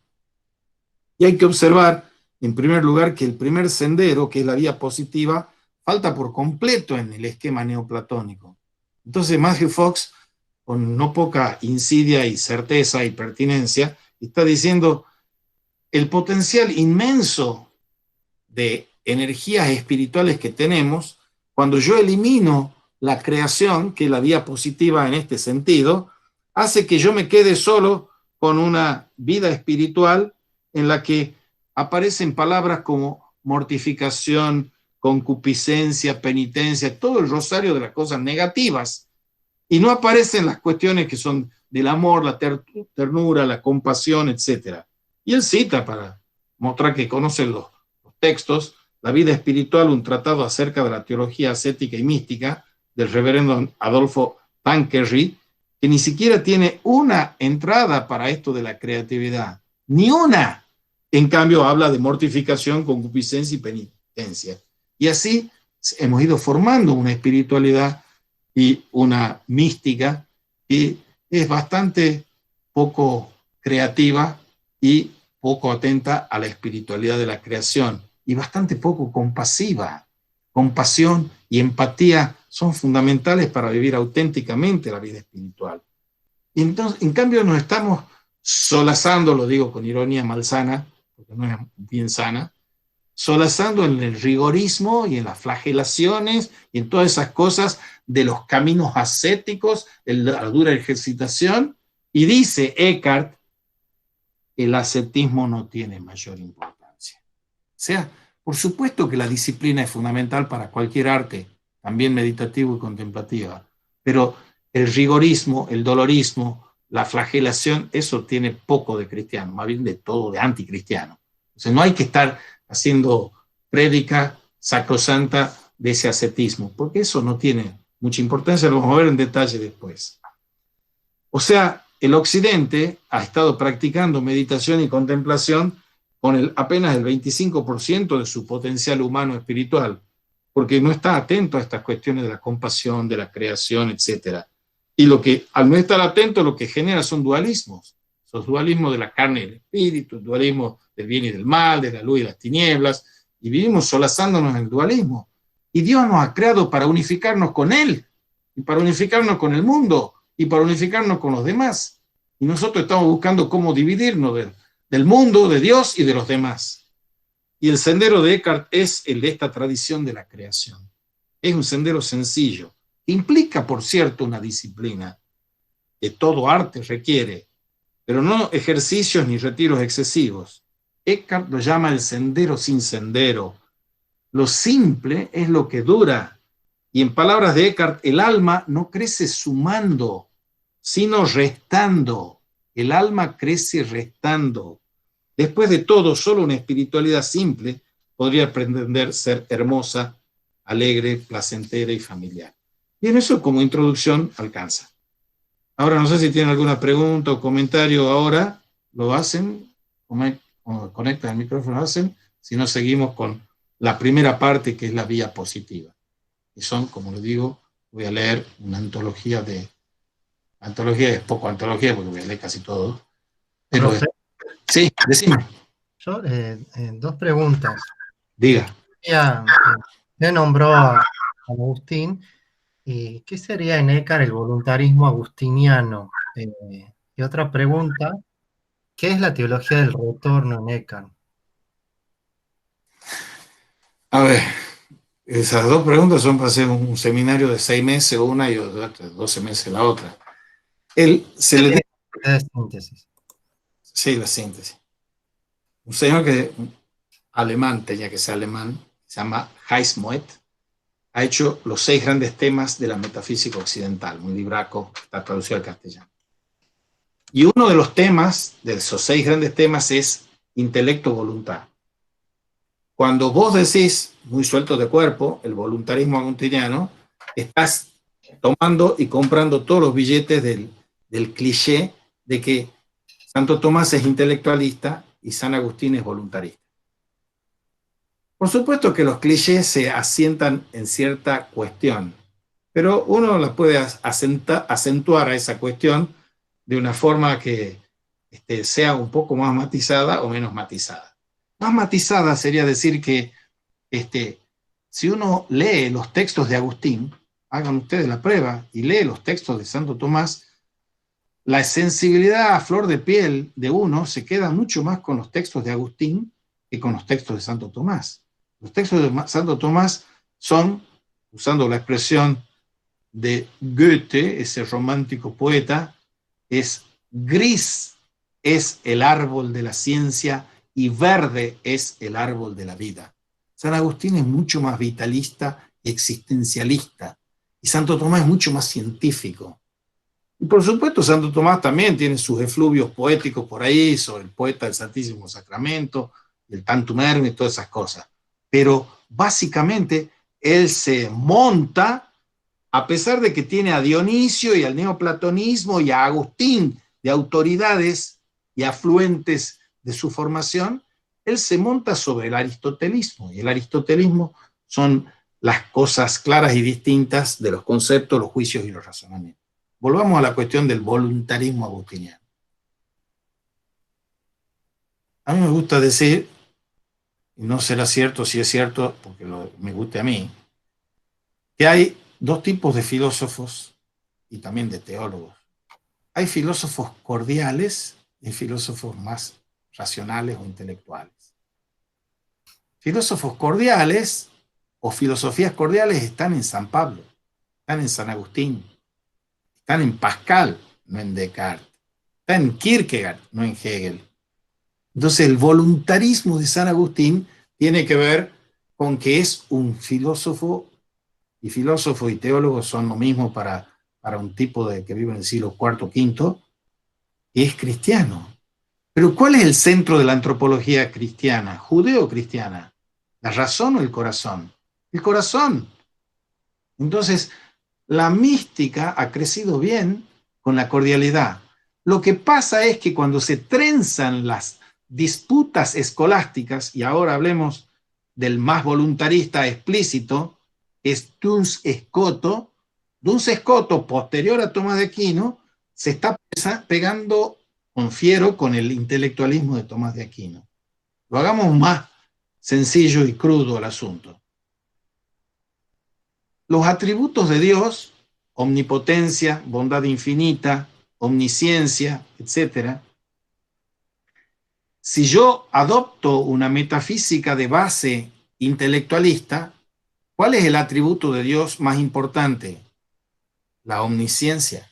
Y hay que observar, en primer lugar, que el primer sendero, que es la vía positiva, falta por completo en el esquema neoplatónico. Entonces Matthew Fox, con no poca insidia y certeza y pertinencia, está diciendo el potencial inmenso de energías espirituales que tenemos, cuando yo elimino la creación, que es la vía positiva en este sentido, hace que yo me quede solo con una vida espiritual en la que aparecen palabras como mortificación, concupiscencia, penitencia, todo el rosario de las cosas negativas, y no aparecen las cuestiones que son del amor, la ternura, la compasión, etc. Y él cita, para mostrar que conoce los textos, La vida espiritual, un tratado acerca de la teología ascética y mística, del reverendo Adolfo Tanqueray, que ni siquiera tiene una entrada para esto de la creatividad, ni una. En cambio habla de mortificación, concupiscencia y penitencia. Y así hemos ido formando una espiritualidad y una mística que es bastante poco creativa y poco atenta a la espiritualidad de la creación, y bastante poco compasiva. Compasión y empatía son fundamentales para vivir auténticamente la vida espiritual. Y entonces, en cambio, nos estamos solazando, lo digo con ironía malsana, porque no es bien sana, solazando en el rigorismo y en las flagelaciones y en todas esas cosas de los caminos ascéticos, la dura ejercitación, y dice Eckhart, el ascetismo no tiene mayor importancia. O sea, por supuesto que la disciplina es fundamental para cualquier arte, también meditativo y contemplativa, pero el rigorismo, el dolorismo, la flagelación, eso tiene poco de cristiano, más bien de todo de anticristiano. O sea, no hay que estar haciendo prédica sacrosanta de ese ascetismo, porque eso no tiene mucha importancia, lo vamos a ver en detalle después. O sea, el Occidente ha estado practicando meditación y contemplación con apenas el 25% de su potencial humano espiritual, porque no está atento a estas cuestiones de la compasión, de la creación, etc. Y al no estar atento, lo que genera son dualismos. Esos dualismos de la carne y el espíritu, el dualismo del bien y del mal, de la luz y las tinieblas, y vivimos solazándonos en el dualismo. Y Dios nos ha creado para unificarnos con Él, y para unificarnos con el mundo, y para unificarnos con los demás. Y nosotros estamos buscando cómo dividirnos del mundo, de Dios y de los demás. Y el sendero de Eckhart es el de esta tradición de la creación. Es un sendero sencillo, que implica, por cierto, una disciplina que todo arte requiere, pero no ejercicios ni retiros excesivos. Eckhart lo llama el sendero sin sendero, Lo simple es lo que dura. Y en palabras de Eckhart, el alma no crece sumando, sino restando. El alma crece restando. Después de todo, solo una espiritualidad simple podría pretender ser hermosa, alegre, placentera y familiar. Bien, eso como introducción alcanza. Ahora no sé si tienen alguna pregunta o comentario ahora. Lo hacen, conectan el micrófono, lo hacen. Si no, seguimos con la primera parte, que es la vía positiva. Y son, como les digo, voy a leer una antología de... Antología es poco antología, porque voy a leer casi todo. Pero Profe, sí, decime. yo, dos preguntas. Diga. Usted nombró a Agustín, y ¿qué sería en Eckhart el voluntarismo agustiniano? Y otra pregunta, ¿qué es la teología del retorno en Eckhart? A ver, esas dos preguntas son para hacer un seminario de 6 meses una y 12 meses la otra. Él se le dice, De síntesis. sí, la síntesis. Un señor que alemán, tenía que ser alemán, se llama Heinz Moett, ha hecho los 6 grandes temas de la metafísica occidental, un libraco que está traducido al castellano. Y uno de los temas, de esos 6 grandes temas, es intelecto-voluntad. Cuando vos decís, muy suelto de cuerpo, el voluntarismo agustiniano, estás tomando y comprando todos los billetes del cliché de que Santo Tomás es intelectualista y San Agustín es voluntarista. Por supuesto que los clichés se asientan en cierta cuestión, pero uno la puede acentuar a esa cuestión de una forma que sea un poco más matizada o menos matizada. Más matizada sería decir que si uno lee los textos de Agustín, hagan ustedes la prueba y lee los textos de Santo Tomás, la sensibilidad a flor de piel de uno se queda mucho más con los textos de Agustín que con los textos de Santo Tomás. Los textos de Santo Tomás son, usando la expresión de Goethe, ese romántico poeta, es gris es el árbol de la ciencia y verde es el árbol de la vida. San Agustín es mucho más vitalista y existencialista, y Santo Tomás es mucho más científico. Y por supuesto, Santo Tomás también tiene sus efluvios poéticos por ahí, sobre el poeta del Santísimo Sacramento, el Tantum Erme y todas esas cosas. Pero básicamente él se monta, a pesar de que tiene a Dionisio y al neoplatonismo y a Agustín de autoridades y afluentes de su formación, él se monta sobre el aristotelismo. Y el aristotelismo son las cosas claras y distintas de los conceptos, los juicios y los razonamientos. Volvamos a la cuestión del voluntarismo agustiniano. A mí me gusta decir, y no será cierto si es cierto, porque me guste a mí, que hay dos tipos de filósofos y también de teólogos. Hay filósofos cordiales y filósofos más racionales o intelectuales. Filósofos cordiales o filosofías cordiales están en San Pablo, están en San Agustín, están en Pascal, no en Descartes, están en Kierkegaard, no en Hegel. Entonces el voluntarismo de San Agustín tiene que ver con que es un filósofo y teólogo son lo mismo para un tipo que vive en el siglo IV, V, y es cristiano. Pero ¿cuál es el centro de la antropología cristiana, judeo-cristiana? ¿La razón o el corazón? El corazón. Entonces, la mística ha crecido bien con la cordialidad. Lo que pasa es que cuando se trenzan las disputas escolásticas, y ahora hablemos del más voluntarista explícito, es Duns Scoto. Duns Scoto, posterior a Tomás de Aquino, se está pegando con fiero con el intelectualismo de Tomás de Aquino. Lo hagamos más sencillo y crudo al asunto. Los atributos de Dios, omnipotencia, bondad infinita, omnisciencia, etc. Si yo adopto una metafísica de base intelectualista, ¿cuál es el atributo de Dios más importante? La omnisciencia.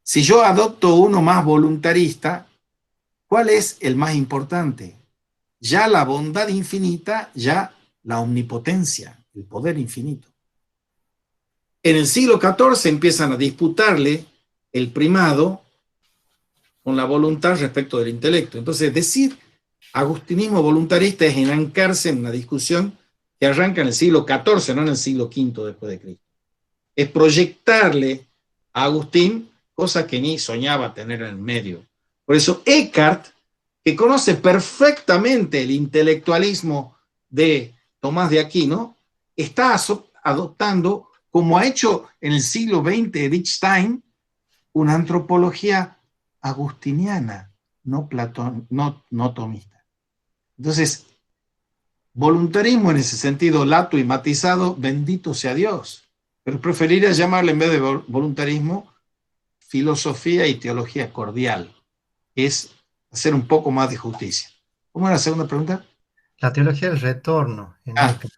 Si yo adopto uno más voluntarista, ¿cuál es el más importante? Ya la bondad infinita ya la omnipotencia, el poder infinito. En el siglo XIV empiezan a disputarle el primado con la voluntad respecto del intelecto. Entonces, decir agustinismo voluntarista es enancarse en una discusión que arranca en el siglo XIV, no en el siglo V después de Cristo. Es proyectarle a Agustín cosas que ni soñaba tener en el medio. Por eso Eckhart, que conoce perfectamente el intelectualismo de Tomás de Aquino, está adoptando, como ha hecho en el siglo XX Edith Stein, una antropología agustiniana, no tomista. Entonces, voluntarismo en ese sentido lato y matizado, bendito sea Dios. Pero preferiría llamarle, en vez de voluntarismo, filosofía y teología cordial. Es hacer un poco más de justicia. ¿Cómo era la segunda pregunta? La teología del retorno en Eckhart.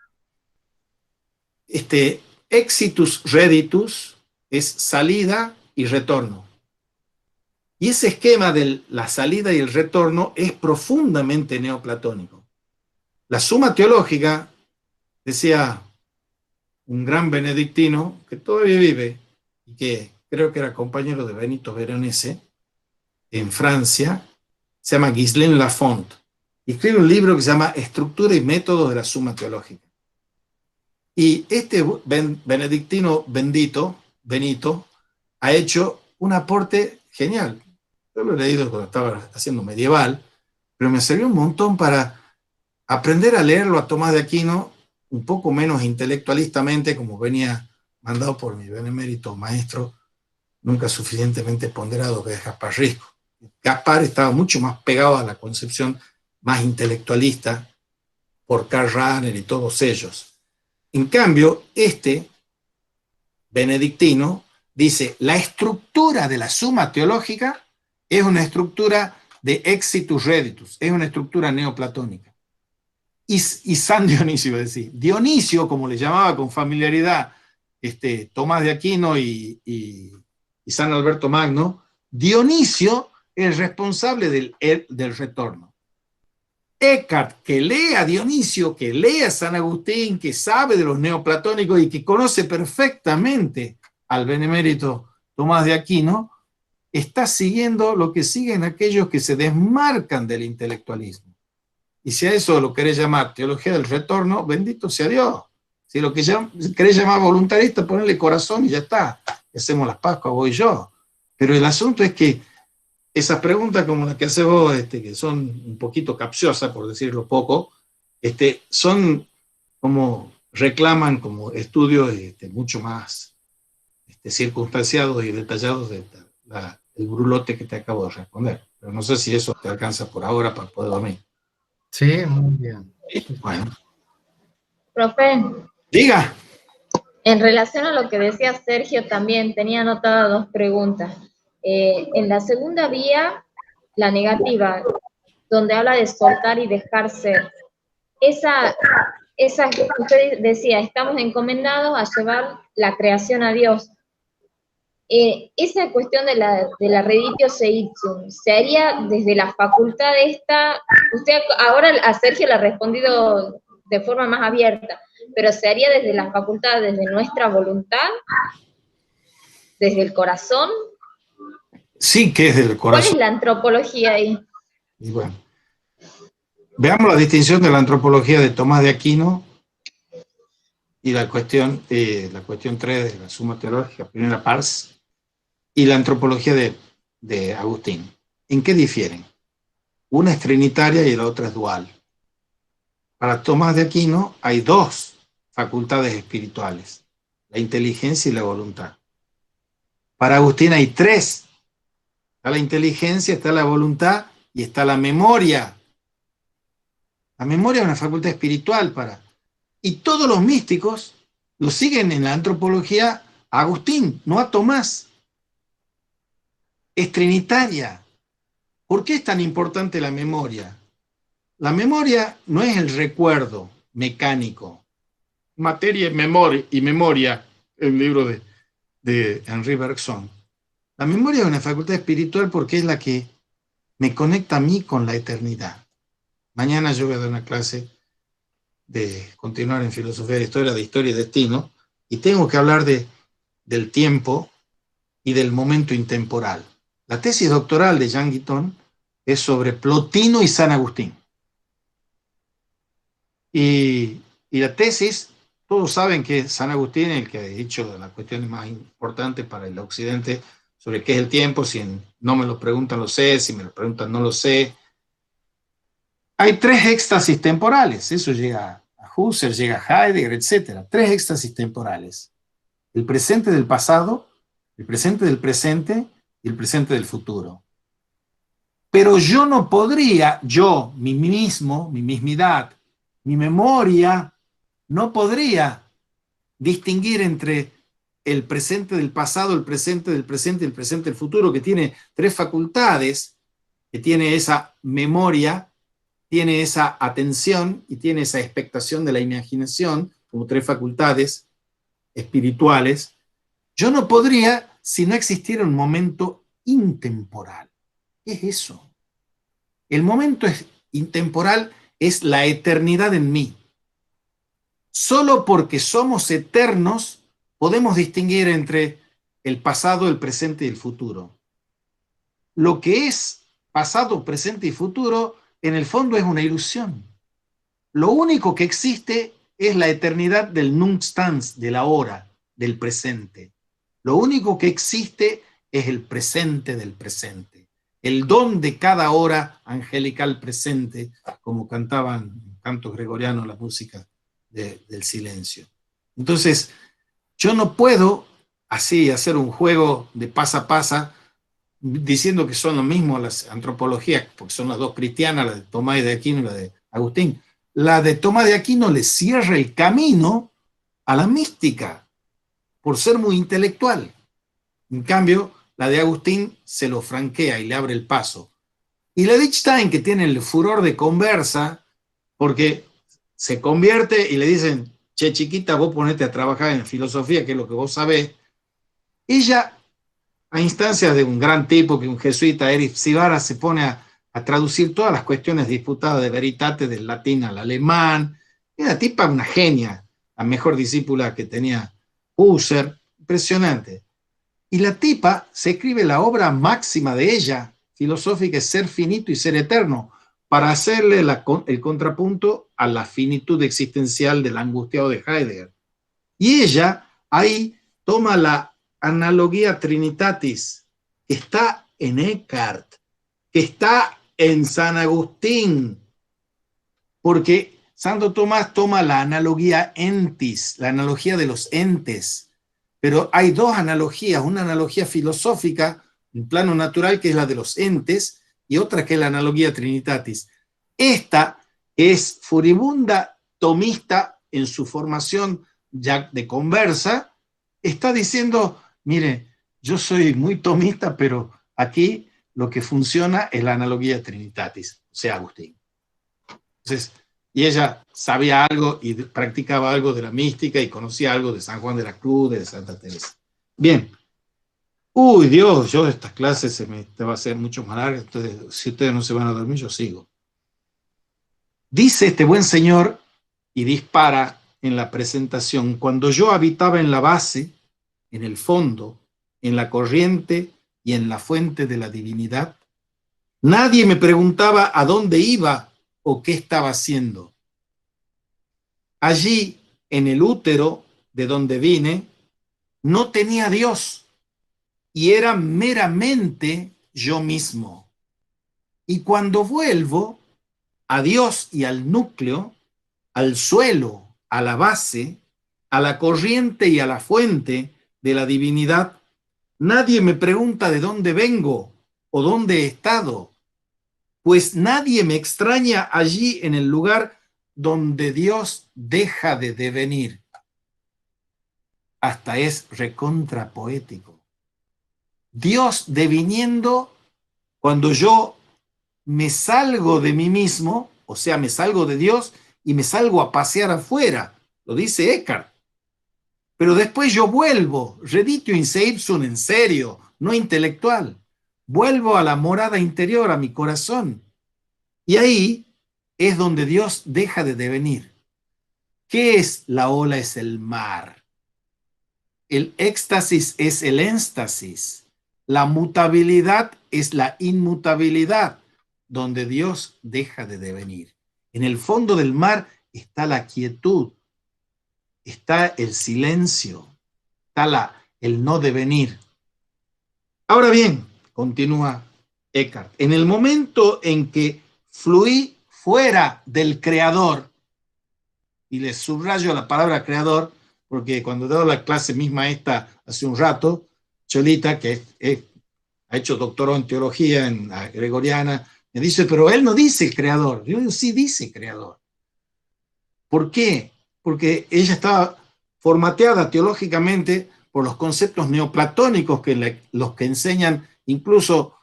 Exitus reditus es salida y retorno. Y ese esquema de la salida y el retorno es profundamente neoplatónico. La suma teológica, decía un gran benedictino que todavía vive y que creo que era compañero de Benito Veronese en Francia, se llama Ghislain Lafont, y escribe un libro que se llama Estructura y métodos de la suma teológica. Y este benedictino bendito, Benito, ha hecho un aporte genial. Yo lo he leído cuando estaba haciendo medieval, pero me sirvió un montón para aprender a leerlo a Tomás de Aquino un poco menos intelectualistamente, como venía mandado por mi benemérito maestro, nunca suficientemente ponderado, que es Gaspar Risco. Gaspar estaba mucho más pegado a la concepción más intelectualista por Karl Rahner y todos ellos. En cambio, benedictino dice, la estructura de la suma teológica es una estructura de exitus reditus, es una estructura neoplatónica. Y San Dionisio, iba a decir, Dionisio, como le llamaba con familiaridad Tomás de Aquino y San Alberto Magno, Dionisio es el responsable del retorno. Eckhart, que lee a Dionisio, que lee a San Agustín, que sabe de los neoplatónicos y que conoce perfectamente al benemérito Tomás de Aquino, está siguiendo lo que siguen aquellos que se desmarcan del intelectualismo. Y si a eso lo querés llamar teología del retorno, bendito sea Dios. Si lo que querés llamar voluntarista, ponele corazón y ya está. Hacemos las Pascuas, vos y yo. Pero el asunto es que esas preguntas como las que haces vos, que son un poquito capciosas, por decirlo poco, son como, reclaman como estudios mucho más circunstanciados y detallados del brulote que te acabo de responder. Pero no sé si eso te alcanza por ahora para poder dormir. Sí, muy bien. Bueno. Profe. Diga. En relación a lo que decía Sergio, también tenía anotadas dos preguntas. En la segunda vía, la negativa, donde habla de soltar y dejar ser, esa usted decía, estamos encomendados a llevar la creación a Dios. Esa cuestión de la reditio se ipsum, ¿se haría desde la facultad esta? Usted ahora a Sergio le ha respondido de forma más abierta, pero ¿se haría desde la facultad, desde nuestra voluntad? ¿Desde el corazón? Sí, que es del corazón. ¿Cuál es la antropología ahí? Y bueno, veamos la distinción de la antropología de Tomás de Aquino y la cuestión 3 de la suma teológica, primera pars, y la antropología de Agustín. ¿En qué difieren? Una es trinitaria y la otra es dual. Para Tomás de Aquino hay dos facultades espirituales, la inteligencia y la voluntad. Para Agustín hay tres. Está la inteligencia, está la voluntad y está la memoria. La memoria es una facultad espiritual Y todos los místicos lo siguen en la antropología a Agustín, no a Tomás. Es trinitaria. ¿Por qué es tan importante la memoria? La memoria no es el recuerdo mecánico. Materia y memoria, el libro de Henri Bergson. La memoria es una facultad espiritual porque es la que me conecta a mí con la eternidad. Mañana yo voy a dar una clase de continuar en filosofía de historia y destino, y tengo que hablar del tiempo y del momento intemporal. La tesis doctoral de Jean Guitton es sobre Plotino y San Agustín. Y la tesis, todos saben que San Agustín es el que ha dicho las cuestiones más importantes para el occidente sobre qué es el tiempo. Si no me lo preguntan, lo sé; si me lo preguntan, no lo sé. Hay 3 éxtasis temporales, eso llega a Husserl, llega a Heidegger, etc. 3 éxtasis temporales: el presente del pasado, el presente del presente y el presente del futuro. Pero yo no podría, mi mismo, mi mismidad, mi memoria, no podría distinguir entre el presente del pasado, el presente del presente y el presente del futuro, que tiene 3 facultades, que tiene esa memoria, tiene esa atención y tiene esa expectación de la imaginación, como 3 facultades espirituales. Yo no podría si no existiera un momento intemporal. ¿Qué es eso? El momento intemporal es la eternidad en mí. Solo porque somos eternos podemos distinguir entre el pasado, el presente y el futuro. Lo que es pasado, presente y futuro, en el fondo es una ilusión. Lo único que existe es la eternidad del nunc stans, de la hora, del presente. Lo único que existe es el presente del presente. El don de cada hora angelical presente, como cantaban cantos gregorianos, la música del silencio. Entonces, yo no puedo así hacer un juego de pasa pasa diciendo que son lo mismo las antropologías, porque son las 2 cristianas, la de Tomás de Aquino y la de Agustín. La de Tomás de Aquino le cierra el camino a la mística por ser muy intelectual. En cambio, la de Agustín se lo franquea y le abre el paso. Y la de Wittgenstein, que tiene el furor de conversa, porque se convierte y le dicen: che, chiquita, vos ponete a trabajar en filosofía, que es lo que vos sabés. Ella, a instancias de un gran tipo, que un jesuita, Erich Sivara, se pone a traducir todas las cuestiones disputadas de Veritate del latín al alemán. Era tipa una genia, la mejor discípula que tenía Husserl, impresionante. Y la tipa se escribe la obra máxima de ella, filosófica, es Ser finito y ser eterno, para hacerle el contrapunto a la finitud existencial del angustiado de Heidegger. Y ella ahí toma la analogía Trinitatis, que está en Eckhart, que está en San Agustín, porque Santo Tomás toma la analogía entis, la analogía de los entes. Pero hay 2 analogías, una analogía filosófica, en plano natural, que es la de los entes, y otra que es la analogía Trinitatis. Esta es furibunda tomista en su formación ya de conversa, está diciendo: mire, yo soy muy tomista, pero aquí lo que funciona es la analogía Trinitatis, o sea, Agustín. Entonces, y ella sabía algo y practicaba algo de la mística y conocía algo de San Juan de la Cruz, de Santa Teresa. Bien. Uy, Dios, yo de estas clases se me va a hacer mucho más largas, entonces si ustedes no se van a dormir, yo sigo. Dice este buen señor y dispara en la presentación: cuando yo habitaba en la base, en el fondo, en la corriente y en la fuente de la divinidad, nadie me preguntaba a dónde iba o qué estaba haciendo. Allí, en el útero de donde vine, no tenía Dios y era meramente yo mismo. Y cuando vuelvo a Dios y al núcleo, al suelo, a la base, a la corriente y a la fuente de la divinidad, nadie me pregunta de dónde vengo o dónde he estado, pues nadie me extraña allí en el lugar donde Dios deja de devenir. Hasta es recontra poético. Dios deviniendo cuando yo me salgo de mí mismo, o sea, me salgo de Dios y me salgo a pasear afuera, lo dice Eckhart. Pero después yo vuelvo, reditio in se ipsum, en serio, no intelectual. Vuelvo a la morada interior, a mi corazón. Y ahí es donde Dios deja de devenir. ¿Qué es la ola? Es el mar. El éxtasis es el énstasis. La mutabilidad es la inmutabilidad, donde Dios deja de devenir. En el fondo del mar está la quietud, está el silencio, está el no devenir. Ahora bien, continúa Eckhart, en el momento en que fluí fuera del creador, y le subrayo la palabra creador, porque cuando he dado la clase misma esta hace un rato, Cholita, que ha hecho doctorado en teología en la gregoriana, me dice, pero él no dice creador. Yo digo, sí dice creador. ¿Por qué? Porque ella estaba formateada teológicamente por los conceptos neoplatónicos los que enseñan incluso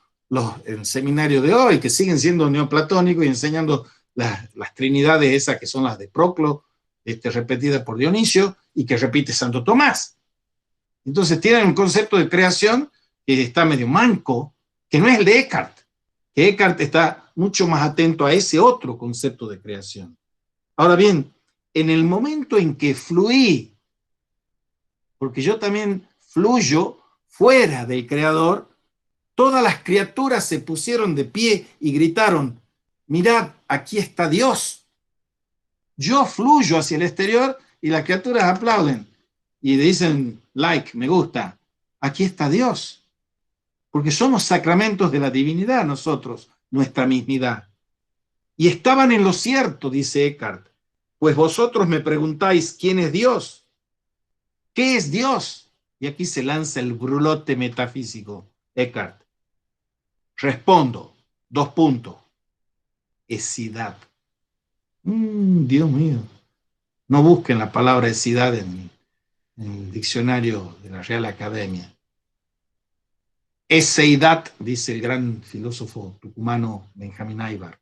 el seminario de hoy, que siguen siendo neoplatónicos y enseñando las trinidades esas que son las de Proclo, repetidas por Dionisio y que repite Santo Tomás. Entonces tienen un concepto de creación que está medio manco, que no es el de Eckhart, que Eckhart está mucho más atento a ese otro concepto de creación. Ahora bien, en el momento en que fluí, porque yo también fluyo fuera del Creador, todas las criaturas se pusieron de pie y gritaron, mirad, aquí está Dios. Yo fluyo hacia el exterior y las criaturas aplauden y dicen like, me gusta. Aquí está Dios. Porque somos sacramentos de la divinidad nosotros, nuestra mismidad. Y estaban en lo cierto, dice Eckhart, pues vosotros me preguntáis, ¿quién es Dios? ¿Qué es Dios? Y aquí se lanza el brulote metafísico, Eckhart. Respondo, 2 puntos. Esidad. Dios mío. No busquen la palabra esidad en el diccionario de la Real Academia. Eseidad, dice el gran filósofo tucumano Benjamín Aybar.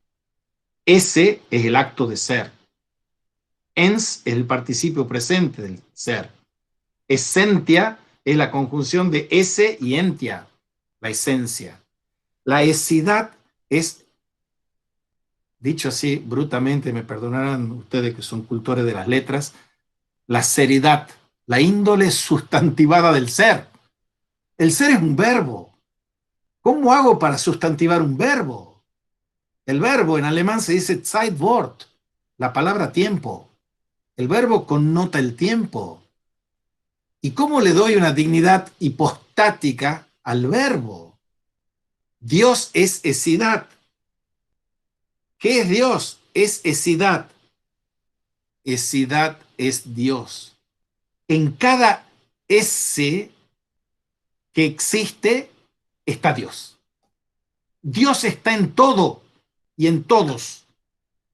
Ese es el acto de ser. Ens es el participio presente del ser. Esentia es la conjunción de ese y entia, la esencia. La esidad es, dicho así brutamente, me perdonarán ustedes que son cultores de las letras, la seridad, la índole sustantivada del ser. El ser es un verbo. ¿Cómo hago para sustantivar un verbo? El verbo en alemán se dice Zeitwort, la palabra tiempo. El verbo connota el tiempo. ¿Y cómo le doy una dignidad hipostática al verbo? Dios es esidad. ¿Qué es Dios? Es esidad. Esidad es Dios. En cada ese que existe está Dios. Dios está en todo y en todos.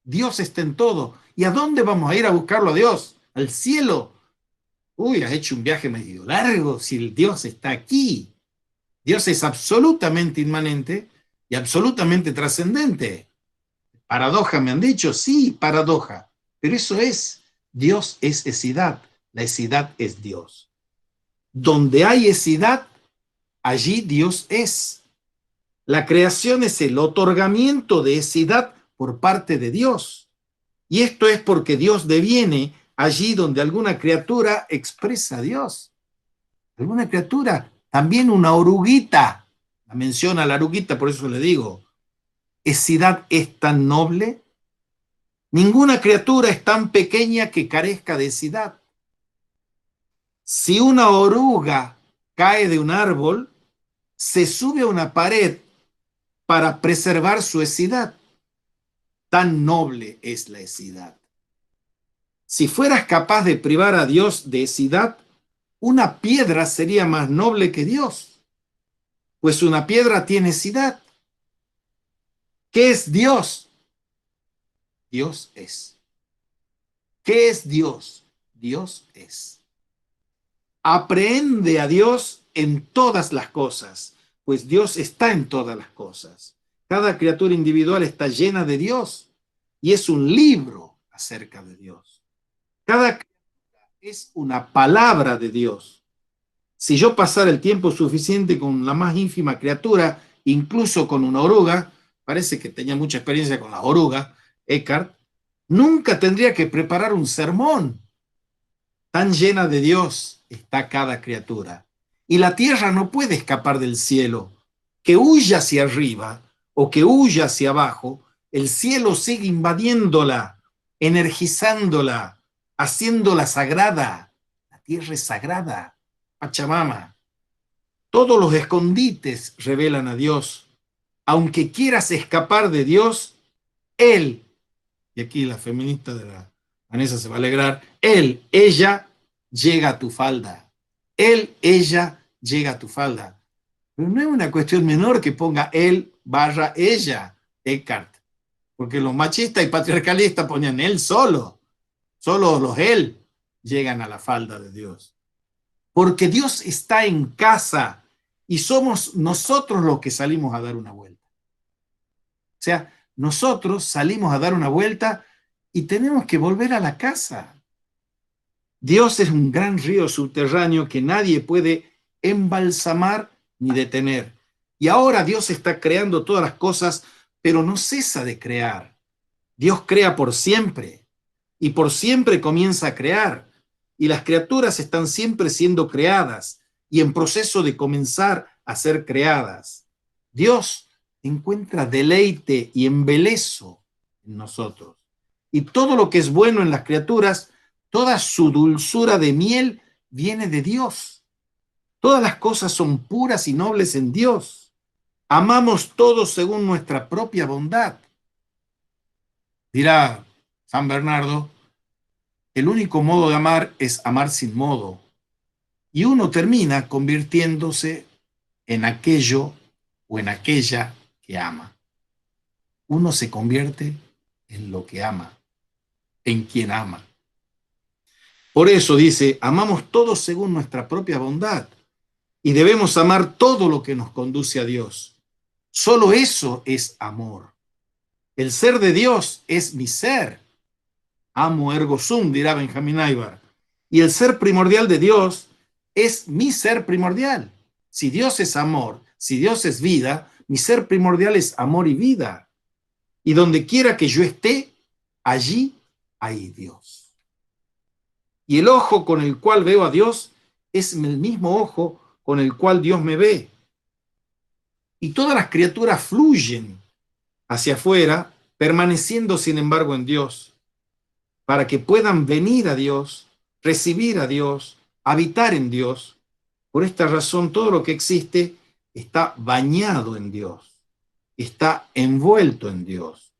Dios está en todo. ¿Y a dónde vamos a ir a buscarlo a Dios? ¿Al cielo? Uy, has hecho un viaje medio largo si el Dios está aquí. Dios es absolutamente inmanente y absolutamente trascendente. Paradoja, me han dicho, sí, paradoja. Pero eso es, Dios es esidad, la esidad es Dios. Donde hay esidad, allí Dios es. La creación es el otorgamiento de esidad por parte de Dios. Y esto es porque Dios deviene allí donde alguna criatura expresa a Dios. Alguna criatura, también una oruguita, la menciona la oruguita, por eso le digo, ¿esidad es tan noble? Ninguna criatura es tan pequeña que carezca de esidad. Si una oruga cae de un árbol, se sube a una pared para preservar su esidad. Tan noble es la esidad. Si fueras capaz de privar a Dios de esidad, una piedra sería más noble que Dios, pues una piedra tiene esidad. ¿Qué es Dios? Dios es. ¿Qué es Dios? Dios es. Aprehende a Dios en todas las cosas, pues Dios está en todas las cosas. Cada criatura individual está llena de Dios y es un libro acerca de Dios. Cada criatura es una palabra de Dios. Si yo pasara el tiempo suficiente con la más ínfima criatura, incluso con una oruga, parece que tenía mucha experiencia con las orugas, Eckhart, Nunca tendría que preparar un sermón. Tan llena de Dios está cada criatura. Y la tierra no puede escapar del cielo. Que huya hacia arriba o que huya hacia abajo, el cielo sigue invadiéndola, energizándola, haciéndola sagrada. La tierra es sagrada, Pachamama. Todos los escondites revelan a Dios. Aunque quieras escapar de Dios, Él, y aquí la feminista de la Vanessa se va a alegrar, Él, ella, llega a tu falda. Él, ella, llega a tu falda. Pero no es una cuestión menor que ponga él barra ella, Eckhart. Porque los machistas y patriarcalistas ponían él solo. Solo los él llegan a la falda de Dios. Porque Dios está en casa y somos nosotros los que salimos a dar una vuelta. O sea, nosotros salimos a dar una vuelta y tenemos que volver a la casa. Dios es un gran río subterráneo que nadie puede embalsamar ni detener. Y ahora Dios está creando todas las cosas, pero no cesa de crear. Dios crea por siempre y por siempre comienza a crear. Y las criaturas están siempre siendo creadas y en proceso de comenzar a ser creadas. Dios encuentra deleite y embelezo en nosotros. Y todo lo que es bueno en las criaturas, toda su dulzura de miel viene de Dios. Todas las cosas son puras y nobles en Dios. Amamos todos según nuestra propia bondad. Dirá San Bernardo, el único modo de amar es amar sin modo. Y uno termina convirtiéndose en aquello o en aquella que ama. Uno se convierte en lo que ama, en quien ama. Por eso dice, amamos todos según nuestra propia bondad y debemos amar todo lo que nos conduce a Dios. Solo eso es amor. El ser de Dios es mi ser. Amo ergo sum, dirá Benjamín Aybar. Y el ser primordial de Dios es mi ser primordial. Si Dios es amor, si Dios es vida, mi ser primordial es amor y vida. Y donde quiera que yo esté, allí hay Dios. Y el ojo con el cual veo a Dios es el mismo ojo con el cual Dios me ve. Y todas las criaturas fluyen hacia afuera, permaneciendo sin embargo en Dios, para que puedan venir a Dios, recibir a Dios, habitar en Dios. Por esta razón, todo lo que existe está bañado en Dios, está envuelto en Dios,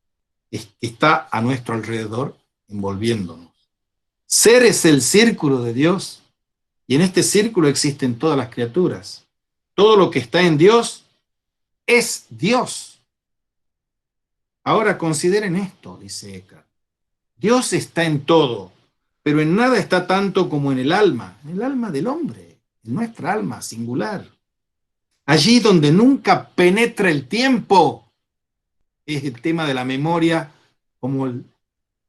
está a nuestro alrededor envolviéndonos. Ser es el círculo de Dios y en este círculo existen todas las criaturas. Todo lo que está en Dios es Dios. Ahora consideren esto, dice Eckhart. Dios está en todo, pero en nada está tanto como en el alma del hombre, en nuestra alma singular. Allí donde nunca penetra el tiempo, es el tema de la memoria como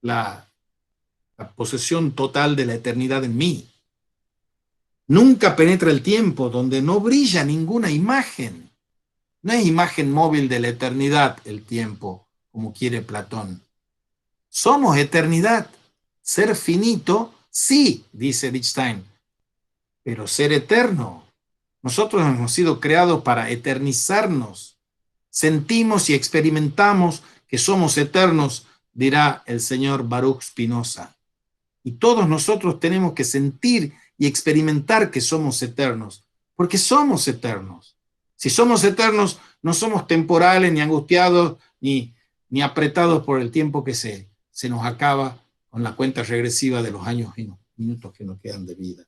la posesión total de la eternidad en mí. Nunca penetra el tiempo, donde no brilla ninguna imagen. No es imagen móvil de la eternidad el tiempo, como quiere Platón. Somos eternidad. Ser finito, sí, dice Wittgenstein, pero ser eterno. Nosotros hemos sido creados para eternizarnos. Sentimos y experimentamos que somos eternos, dirá el señor Baruch Spinoza. Y todos nosotros tenemos que sentir y experimentar que somos eternos, porque somos eternos. Si somos eternos, no somos temporales, ni angustiados, ni apretados por el tiempo que se nos acaba con la cuenta regresiva de los años y minutos que nos quedan de vida.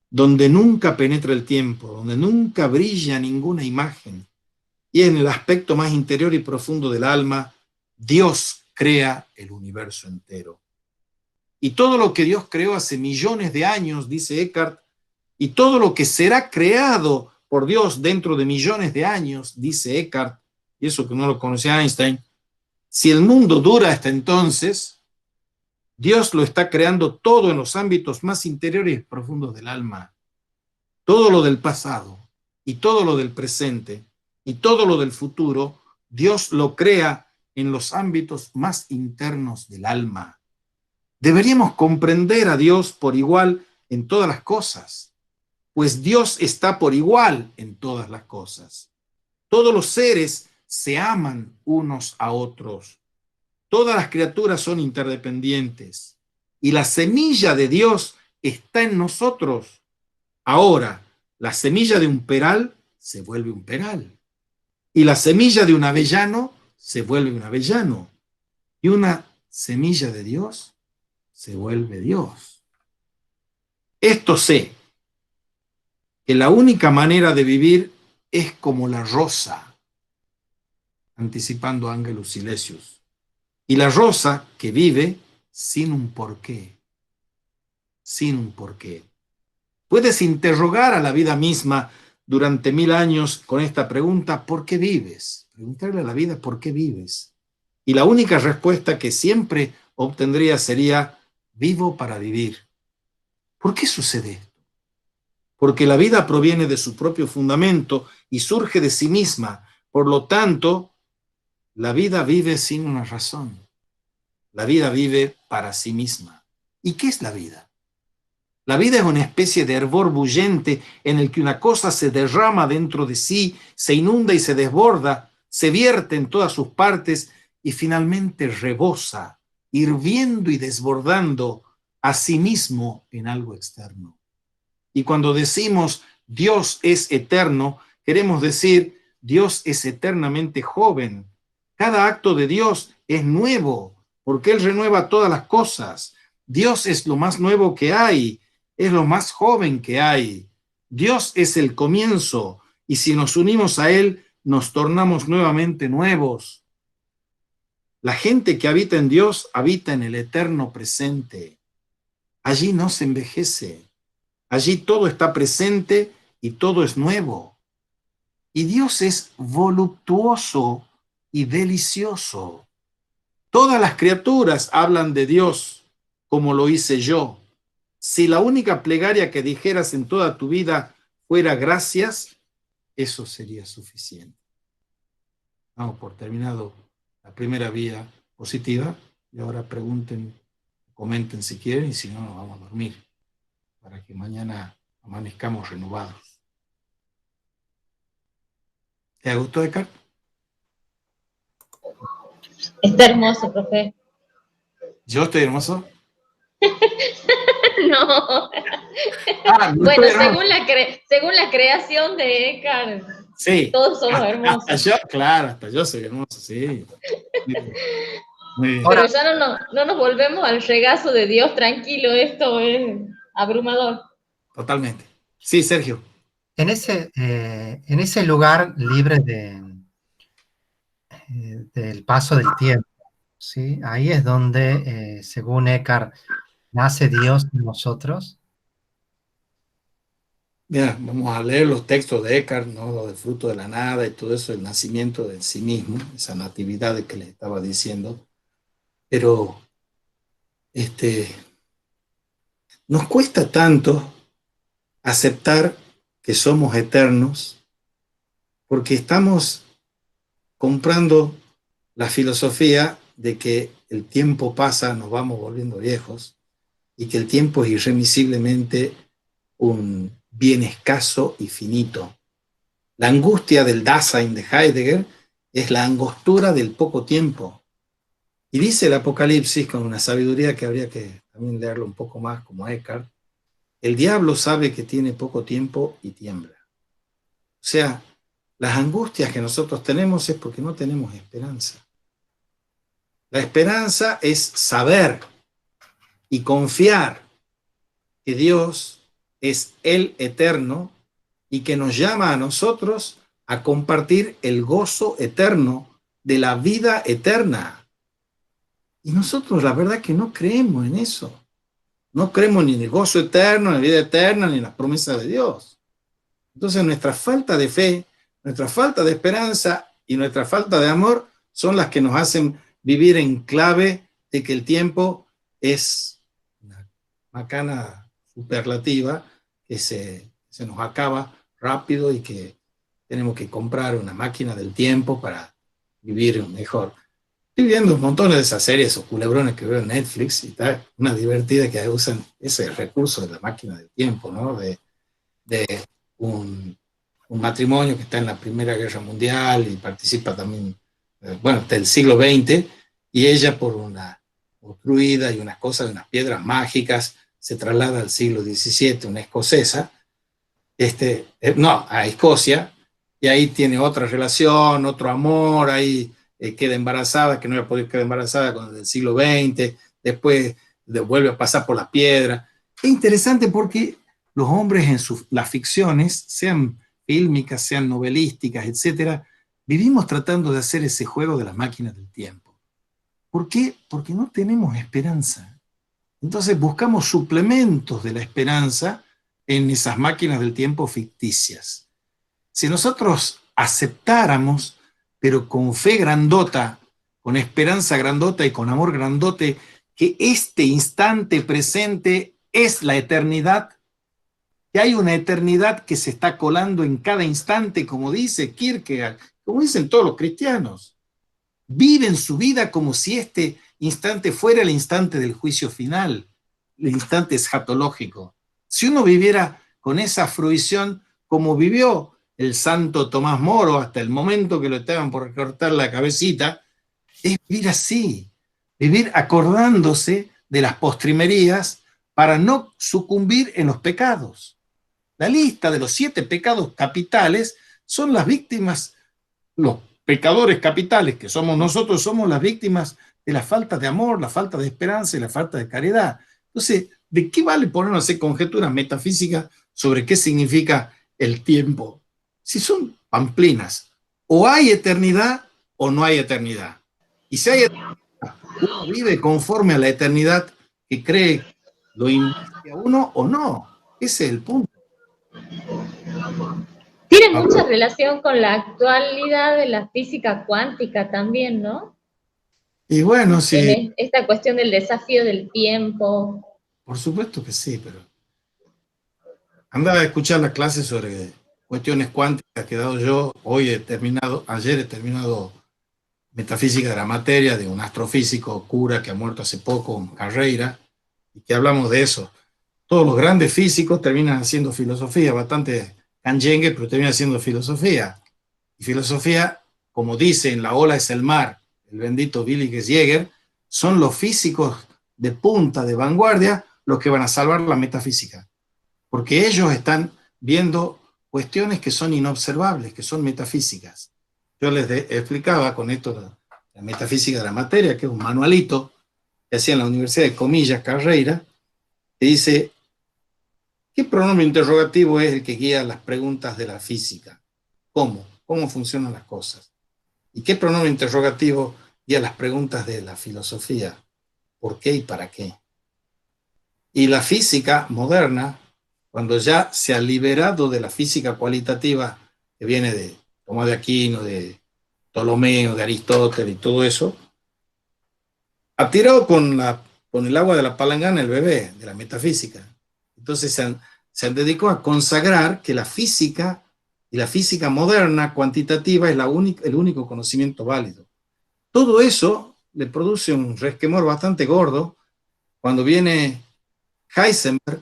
Donde nunca penetra el tiempo, donde nunca brilla ninguna imagen, y en el aspecto más interior y profundo del alma, Dios crea el universo entero. Y todo lo que Dios creó hace millones de años, dice Eckhart, y todo lo que será creado por Dios dentro de millones de años, dice Eckhart, y eso que no lo conocía Einstein, si el mundo dura hasta entonces, Dios lo está creando todo en los ámbitos más interiores y profundos del alma. Todo lo del pasado, y todo lo del presente, y todo lo del futuro, Dios lo crea en los ámbitos más internos del alma. Deberíamos comprender a Dios por igual en todas las cosas, pues Dios está por igual en todas las cosas. Todos los seres se aman unos a otros. Todas las criaturas son interdependientes y la semilla de Dios está en nosotros. Ahora, la semilla de un peral se vuelve un peral y la semilla de un avellano se vuelve un avellano y una semilla de Dios se vuelve Dios. Esto sé, que la única manera de vivir es como la rosa, anticipando a Angelus Silesius, y la rosa que vive sin un porqué, sin un porqué. Puedes interrogar a la vida misma durante 1000 años con esta pregunta: ¿por qué vives? Preguntarle a la vida ¿por qué vives? Y la única respuesta que siempre obtendría sería: vivo para vivir. ¿Por qué sucede esto? Porque la vida proviene de su propio fundamento y surge de sí misma. Por lo tanto, la vida vive sin una razón. La vida vive para sí misma. ¿Y qué es la vida? La vida es una especie de hervor bullente en el que una cosa se derrama dentro de sí, se inunda y se desborda, se vierte en todas sus partes y finalmente rebosa, hirviendo y desbordando a sí mismo en algo externo. Y cuando decimos Dios es eterno, queremos decir Dios es eternamente joven. Cada acto de Dios es nuevo, porque Él renueva todas las cosas. Dios es lo más nuevo que hay, es lo más joven que hay. Dios es el comienzo, y si nos unimos a Él, nos tornamos nuevamente nuevos. La gente que habita en Dios habita en el eterno presente. Allí no se envejece. Allí todo está presente y todo es nuevo. Y Dios es voluptuoso y delicioso. Todas las criaturas hablan de Dios como lo hice yo. Si la única plegaria que dijeras en toda tu vida fuera gracias, eso sería suficiente. Vamos por terminado la primera vía positiva y ahora pregunten, comenten si quieren y si no, nos vamos a dormir para que mañana amanezcamos renovados. ¿Te gustó, Eckhart? Está hermoso, profe. ¿Yo estoy hermoso? No. Bueno, según la creación de Eckhart, sí. Todos somos hermosos. Hasta yo soy hermoso, sí. Muy bien. Pero ya no nos volvemos al regazo de Dios, tranquilo, esto es abrumador. Totalmente. Sí, Sergio. En ese lugar libre del paso del tiempo, ¿sí? Ahí es donde, según Eckhart, nace Dios en nosotros. Mira, vamos a leer los textos de Eckhart, ¿no? Lo del fruto de la nada y todo eso, el nacimiento de sí mismo, esa natividad de que les estaba diciendo. Pero nos cuesta tanto aceptar que somos eternos porque estamos comprando la filosofía de que el tiempo pasa, nos vamos volviendo viejos y que el tiempo es irremisiblemente un bien escaso y finito. La angustia del Dasein de Heidegger es la angostura del poco tiempo. Y dice el Apocalipsis, con una sabiduría que habría que también leerlo un poco más como Eckhart: el diablo sabe que tiene poco tiempo y tiembla. O sea, las angustias que nosotros tenemos es porque no tenemos esperanza. La esperanza es saber y confiar que Dios es el eterno y que nos llama a nosotros a compartir el gozo eterno de la vida eterna. Y nosotros la verdad que no creemos en eso. No creemos ni en el gozo eterno, ni en la vida eterna, ni en las promesas de Dios. Entonces nuestra falta de fe, nuestra falta de esperanza y nuestra falta de amor son las que nos hacen vivir en clave de que el tiempo es una macana superlativa que se nos acaba rápido y que tenemos que comprar una máquina del tiempo para vivir mejor. Estoy viendo montones de esas series o culebrones que veo en Netflix y está una divertida que usan ese recurso de la máquina del tiempo, ¿no? De un, un matrimonio que está en la Primera Guerra Mundial y participa también, bueno, del siglo XX, y ella por una construida y unas cosas, unas piedras mágicas, se traslada al siglo XVII, una escocesa, no, a Escocia, y ahí tiene otra relación, otro amor, ahí queda embarazada, que no había podido quedar embarazada con el del siglo XX, después vuelve a pasar por la piedra. Es interesante porque los hombres en las ficciones, sean fílmicas, sean novelísticas, etcétera, vivimos tratando de hacer ese juego de las máquinas del tiempo. ¿Por qué? Porque no tenemos esperanza. Entonces buscamos suplementos de la esperanza en esas máquinas del tiempo ficticias. Si nosotros aceptáramos, pero con fe grandota, con esperanza grandota y con amor grandote, que este instante presente es la eternidad, que hay una eternidad que se está colando en cada instante, como dice Kierkegaard, como dicen todos los cristianos. Viven su vida como si este instante fuera el instante del juicio final, el instante escatológico. Si uno viviera con esa fruición como vivió el santo Tomás Moro hasta el momento que lo estaban por cortar la cabecita, es vivir así, vivir acordándose de las postrimerías para no sucumbir en los pecados. La lista de los 7 pecados capitales son las víctimas, los pecadores capitales que somos nosotros, somos las víctimas de la falta de amor, la falta de esperanza y la falta de caridad. Entonces, ¿de qué vale ponernos a hacer conjeturas metafísicas sobre qué significa el tiempo? Si son pamplinas, o hay eternidad o no hay eternidad. Y si hay eternidad, uno vive conforme a la eternidad que cree lo invite a uno o no. Ese es el punto. Tiene mucha relación con la actualidad de la física cuántica también, ¿no? Y bueno, sí. En esta cuestión del desafío del tiempo. Por supuesto que sí, pero andaba a escuchar la clase sobre cuestiones cuánticas que he dado yo. Ayer he terminado Metafísica de la Materia, de un astrofísico cura que ha muerto hace poco, Carreira, y que hablamos de eso. Todos los grandes físicos terminan haciendo filosofía, bastante canyengue, pero terminan haciendo filosofía. Y filosofía, como dice en La ola es el mar, el bendito Willy Jäger, son los físicos de punta, de vanguardia, los que van a salvar la metafísica. Porque ellos están viendo cuestiones que son inobservables, que son metafísicas. Yo les explicaba con esto la metafísica de la materia, que es un manualito que hacía en la Universidad de Comillas, Carreira, que dice, ¿qué pronombre interrogativo es el que guía las preguntas de la física? ¿Cómo? ¿Cómo funcionan las cosas? ¿Y qué pronombre interrogativo guía las preguntas de la filosofía? ¿Por qué y para qué? Y la física moderna, cuando ya se ha liberado de la física cualitativa que viene de Tomás de Aquino, de Ptolomeo, de Aristóteles y todo eso, ha tirado con el agua de la palangana el bebé de la metafísica. Entonces se han dedicado a consagrar que la física y la física moderna cuantitativa es el único conocimiento válido. Todo eso le produce un resquemor bastante gordo cuando viene Heisenberg,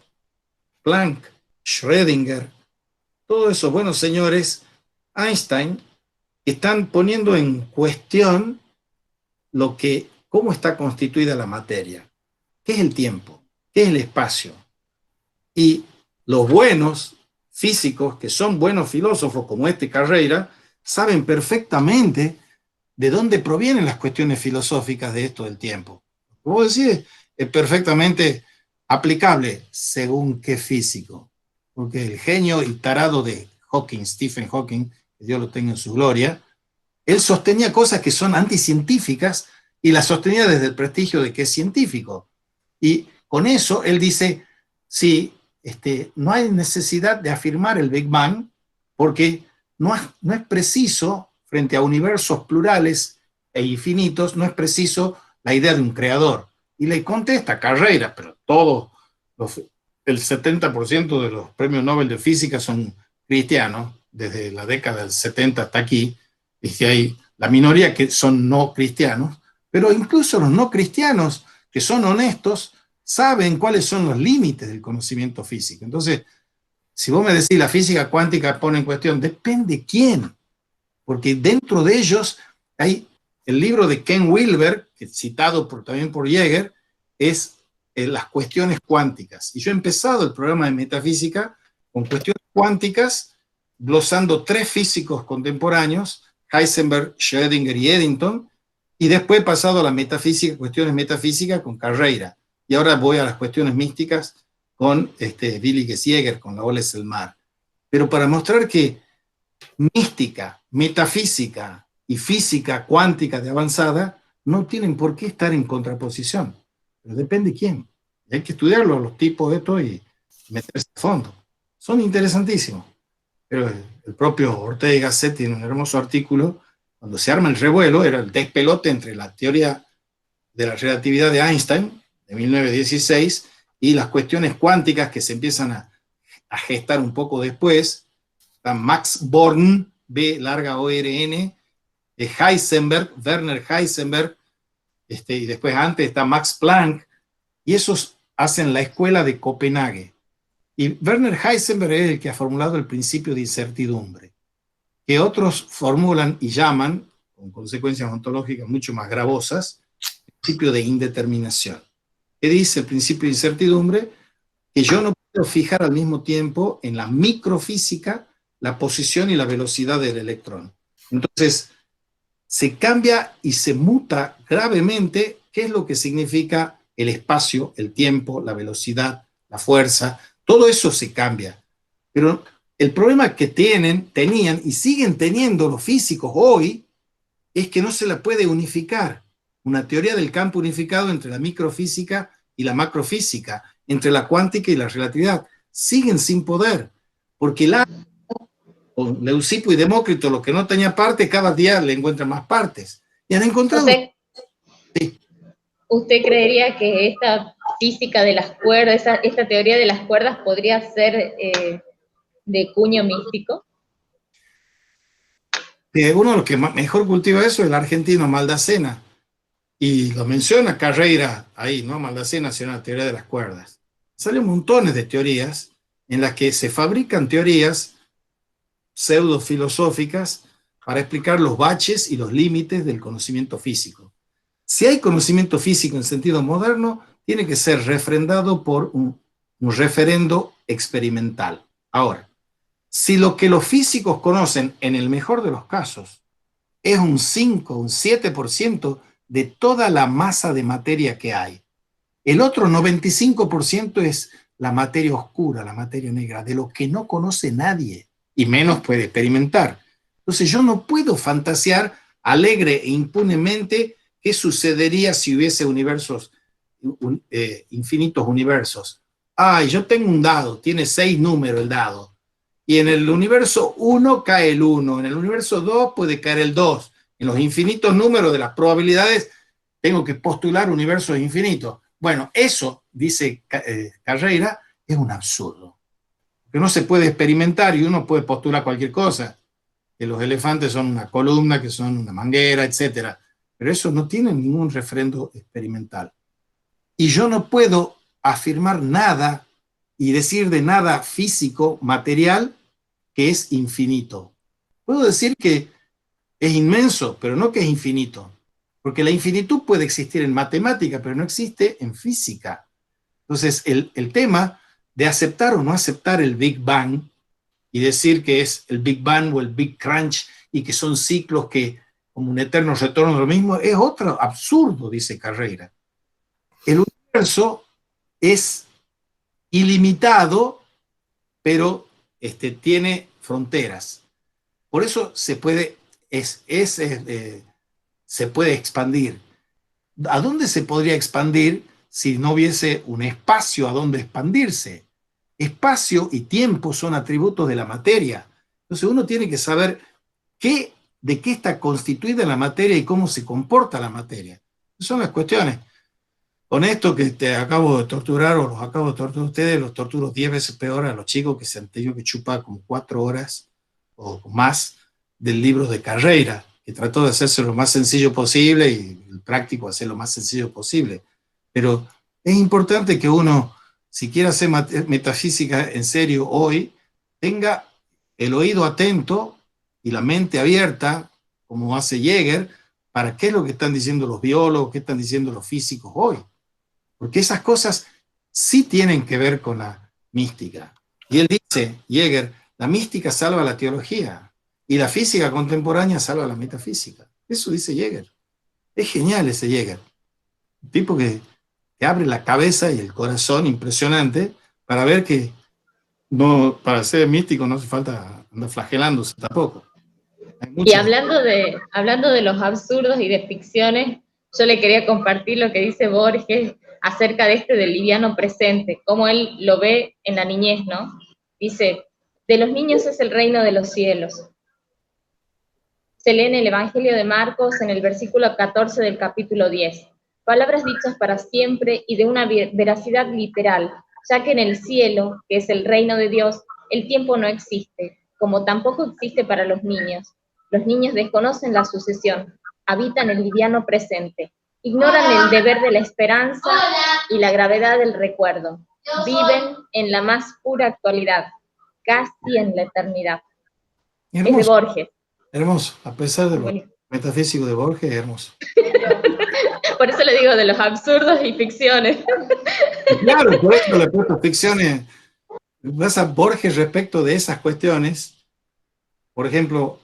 Planck, Schrödinger, todos esos buenos señores, Einstein, que están poniendo en cuestión cómo está constituida la materia, qué es el tiempo, qué es el espacio. Y los buenos físicos, que son buenos filósofos como Carreira, saben perfectamente de dónde provienen las cuestiones filosóficas de esto del tiempo. Como vos decís, es perfectamente aplicable según qué físico. Porque el genio y tarado de Hawking, Stephen Hawking, que Dios lo tenga en su gloria, él sostenía cosas que son anticientíficas y las sostenía desde el prestigio de que es científico. Y con eso él dice, sí, no hay necesidad de afirmar el Big Bang porque no es preciso, frente a universos plurales e infinitos, no es preciso la idea de un creador. Y le contesta Carreira, pero el 70% de los premios Nobel de Física son cristianos, desde la década del 70 hasta aquí, y hay la minoría que son no cristianos, Pero incluso los no cristianos, que son honestos, saben cuáles son los límites del conocimiento físico. Entonces, si vos me decís la física cuántica pone en cuestión, depende quién, porque dentro de ellos hay el libro de Ken Wilber, que citado también por Jäger, es las cuestiones cuánticas. Y yo he empezado el programa de metafísica con cuestiones cuánticas, glosando 3 físicos contemporáneos, Heisenberg, Schrödinger y Eddington, y después he pasado a la metafísica, cuestiones metafísicas con Carreira. Y ahora voy a las cuestiones místicas con Willy Jäger, con la ola es el mar. Pero para mostrar que mística, metafísica y física cuántica de avanzada no tienen por qué estar en contraposición. Pero depende quién. Y hay que estudiarlo, los tipos de esto y meterse a fondo. Son interesantísimos. Pero el propio Ortega y Gasset tiene un hermoso artículo. Cuando se arma el revuelo, era el despelote entre la teoría de la relatividad de Einstein, de 1916, y las cuestiones cuánticas que se empiezan a gestar un poco después. Está Max Born, B larga O-R-N, Heisenberg, Werner Heisenberg, y después antes está Max Planck, y esos hacen la escuela de Copenhague. Y Werner Heisenberg es el que ha formulado el principio de incertidumbre, que otros formulan y llaman, con consecuencias ontológicas mucho más gravosas, el principio de indeterminación. ¿Qué dice el principio de incertidumbre? Que yo no puedo fijar al mismo tiempo en la microfísica la posición y la velocidad del electrón. Entonces, se cambia y se muta gravemente qué es lo que significa el espacio, el tiempo, la velocidad, la fuerza, todo eso se cambia. Pero el problema que tenían y siguen teniendo los físicos hoy es que no se la puede unificar. Una teoría del campo unificado entre la microfísica y la macrofísica, entre la cuántica y la relatividad. Siguen sin poder, porque Leucipo y Demócrito, lo que no tenía parte, cada día le encuentran más partes. Y han encontrado... ¿Usted creería que esta física de las cuerdas, esta teoría de las cuerdas podría ser de cuño místico? Uno de los que mejor cultiva eso es el argentino Maldacena. Y lo menciona Carreira ahí, ¿no? Maldacena hacia una teoría de las cuerdas. Salen montones de teorías en las que se fabrican teorías pseudofilosóficas para explicar los baches y los límites del conocimiento físico. Si hay conocimiento físico en sentido moderno, tiene que ser refrendado por un referendo experimental. Ahora, si lo que los físicos conocen, en el mejor de los casos, es un 5, un 7% de toda la masa de materia que hay, el otro 95% es la materia oscura, la materia negra, de lo que no conoce nadie, y menos puede experimentar. Entonces yo no puedo fantasear alegre e impunemente qué sucedería si hubiese universos, infinitos universos. Ay, yo tengo un dado, tiene 6 números el dado, y en el universo 1 cae el 1, en el universo 2 puede caer el 2, en los infinitos números de las probabilidades tengo que postular universos infinitos. Bueno, eso, dice Carreira, es un absurdo. Que no se puede experimentar y uno puede postular cualquier cosa. Que los elefantes son una columna, que son una manguera, etc. Pero eso no tiene ningún refrendo experimental. Y yo no puedo afirmar nada y decir de nada físico, material, que es infinito. Puedo decir que es inmenso, pero no que es infinito. Porque la infinitud puede existir en matemática, pero no existe en física. Entonces, el tema de aceptar o no aceptar el Big Bang y decir que es el Big Bang o el Big Crunch y que son ciclos que, como un eterno retorno de lo mismo, es otro absurdo, dice Carreira. El universo es ilimitado, pero tiene fronteras. Por eso se puede, se puede expandir. ¿A dónde se podría expandir si no hubiese un espacio a donde expandirse? Espacio y tiempo son atributos de la materia. Entonces uno tiene que saber de qué está constituida la materia y cómo se comporta la materia. Esas son las cuestiones. Con esto que te acabo de torturar, o los acabo de torturar a ustedes, los torturo 10 veces peor a los chicos que se han tenido que chupar como 4 horas o más del libro de Carreira. que trató de hacerse lo más sencillo posible y el práctico hacer lo más sencillo posible. Pero es importante que uno, si quiere hacer metafísica en serio hoy, tenga el oído atento y la mente abierta, como hace Jäger, para qué es lo que están diciendo los biólogos, qué están diciendo los físicos hoy. Porque esas cosas sí tienen que ver con la mística. Y él dice, Jäger, la mística salva la teología y la física contemporánea salva la metafísica. Eso dice Jäger. Es genial ese Jäger. Un tipo que abre la cabeza y el corazón impresionante para ver que no, para ser místico no hace falta andar flagelándose tampoco. Y hablando de los absurdos y de ficciones, yo le quería compartir lo que dice Borges acerca de del liviano presente, cómo él lo ve en la niñez, ¿no? Dice, de los niños es el reino de los cielos. Se lee en el Evangelio de Marcos, en el versículo 14 del capítulo 10. Palabras dichas para siempre y de una veracidad literal, ya que en el cielo, que es el reino de Dios, el tiempo no existe, como tampoco existe para los niños. Los niños desconocen la sucesión, habitan el liviano presente, ignoran el deber de la esperanza y la gravedad del recuerdo. Viven en la más pura actualidad, casi en la eternidad. Hermoso, es de Borges. Hermoso, a pesar de lo metafísico de Borges, hermoso. Por eso le digo de los absurdos y ficciones. Claro, por eso le he puesto ficciones. Vas a Borges respecto de esas cuestiones. Por ejemplo,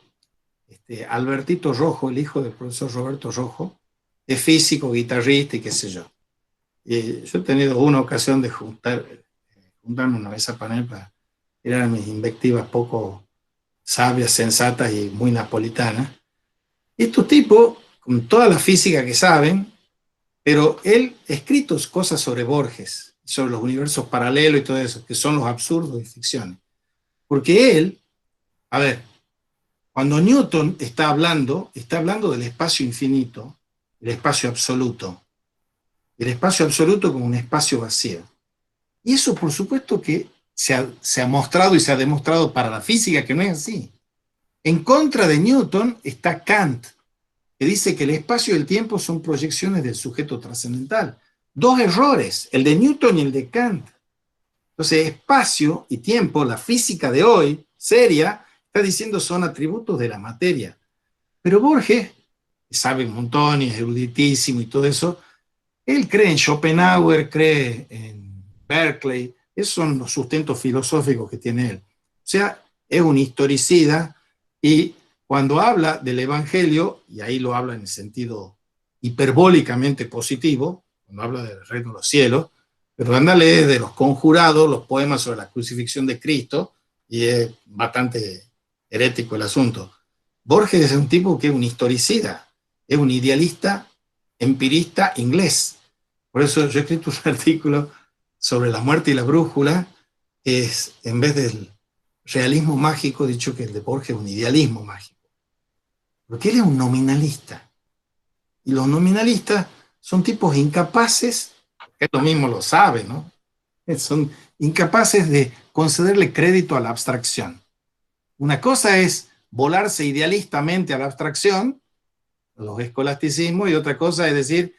Albertito Rojo, el hijo del profesor Roberto Rojo, es físico, guitarrista y qué sé yo. Y yo he tenido una ocasión de juntarme una vez a panel para tirar mis invectivas poco sabias, sensatas y muy napolitanas. Y estos tipos, con toda la física que saben, pero él ha escrito cosas sobre Borges, sobre los universos paralelos y todo eso, que son los absurdos y ficciones. Porque él, a ver, cuando Newton está hablando del espacio infinito, el espacio absoluto como un espacio vacío. Y eso, por supuesto, que se ha mostrado y se ha demostrado para la física que no es así. En contra de Newton está Kant, que dice que el espacio y el tiempo son proyecciones del sujeto trascendental. Dos errores, el de Newton y el de Kant. Entonces, espacio y tiempo, la física de hoy, seria, está diciendo son atributos de la materia. Pero Borges, que sabe un montón y es eruditísimo y todo eso, él cree en Schopenhauer, cree en Berkeley, esos son los sustentos filosóficos que tiene él. O sea, es un historicida y cuando habla del Evangelio, y ahí lo habla en el sentido hiperbólicamente positivo, cuando habla del reino de los cielos, pero anda a leer de los Conjurados, los poemas sobre la crucifixión de Cristo, y es bastante herético el asunto. Borges es un tipo que es un historicida, es un idealista, empirista inglés. Por eso yo he escrito un artículo sobre la muerte y la brújula, que es, en vez del realismo mágico, he dicho que el de Borges es un idealismo mágico. Porque él es un nominalista. Y los nominalistas son tipos incapaces, él lo mismo lo sabe, ¿no? Son incapaces de concederle crédito a la abstracción. Una cosa es volarse idealistamente a la abstracción, los escolasticismos, y otra cosa es decir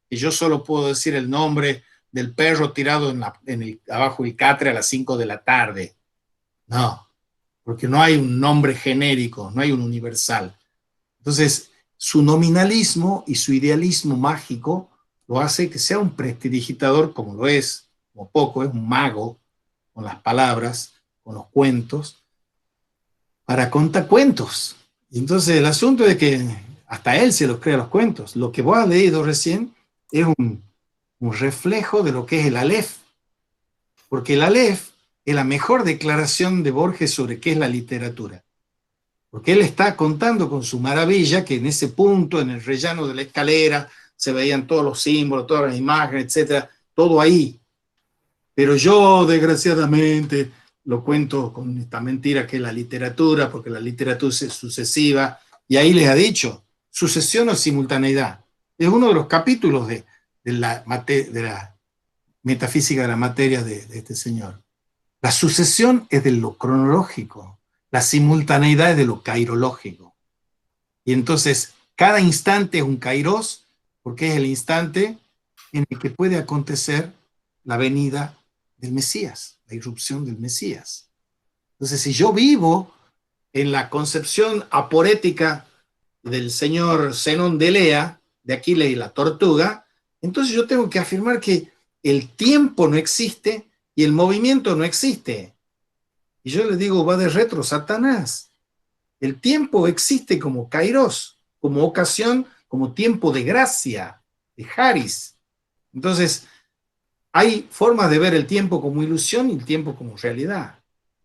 que yo solo puedo decir el nombre del perro tirado abajo del catre a las 5 de la tarde. No, porque no hay un nombre genérico, no hay un universal. Entonces, su nominalismo y su idealismo mágico lo hace que sea un prestidigitador, como lo es, como poco, es un mago con las palabras, con los cuentos, para contar cuentos. Y entonces el asunto es que hasta él se los crea los cuentos. Lo que vos has leído recién es un reflejo de lo que es el Aleph, porque el Aleph es la mejor declaración de Borges sobre qué es la literatura. Porque él está contando con su maravilla que en ese punto, en el rellano de la escalera, se veían todos los símbolos, todas las imágenes, etcétera, todo ahí. Pero yo, desgraciadamente, lo cuento con esta mentira que es la literatura, porque la literatura es sucesiva, y ahí les ha dicho, sucesión o simultaneidad. Es uno de los capítulos de la metafísica de la materia de este señor. La sucesión es de lo cronológico, la simultaneidad es de lo cairológico. Y entonces, cada instante es un kairos, porque es el instante en el que puede acontecer la venida del Mesías, la irrupción del Mesías. Entonces, si yo vivo en la concepción aporética del señor Zenón de Elea, de Aquiles y la tortuga, entonces yo tengo que afirmar que el tiempo no existe y el movimiento no existe. Y yo le digo, va de retro, Satanás. El tiempo existe como kairos, como ocasión, como tiempo de gracia, de Haris. Entonces, hay formas de ver el tiempo como ilusión y el tiempo como realidad.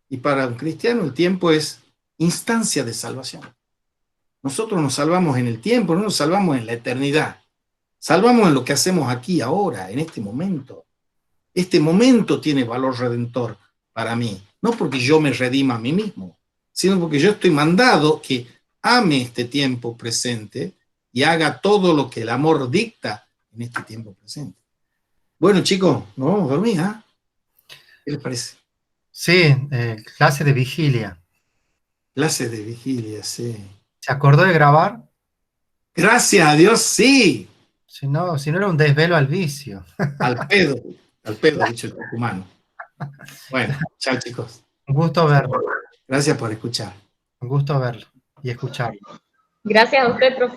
Y para un cristiano el tiempo es instancia de salvación. Nosotros nos salvamos en el tiempo, no nos salvamos en la eternidad. Salvamos en lo que hacemos aquí, ahora, en este momento. Este momento tiene valor redentor para mí. No porque yo me redima a mí mismo, sino porque yo estoy mandado que ame este tiempo presente y haga todo lo que el amor dicta en este tiempo presente. Bueno, chicos, nos vamos a dormir, ¿ah? ¿Qué les parece? Sí, clase de vigilia. Clase de vigilia, sí. ¿Se acordó de grabar? Gracias a Dios, sí. Si no era un desvelo al vicio. Al pedo, dicho el humano. Bueno, chao, chicos. Un gusto verlo, Gracias por escuchar. un gusto verlo y escucharlo. Gracias a usted, profe.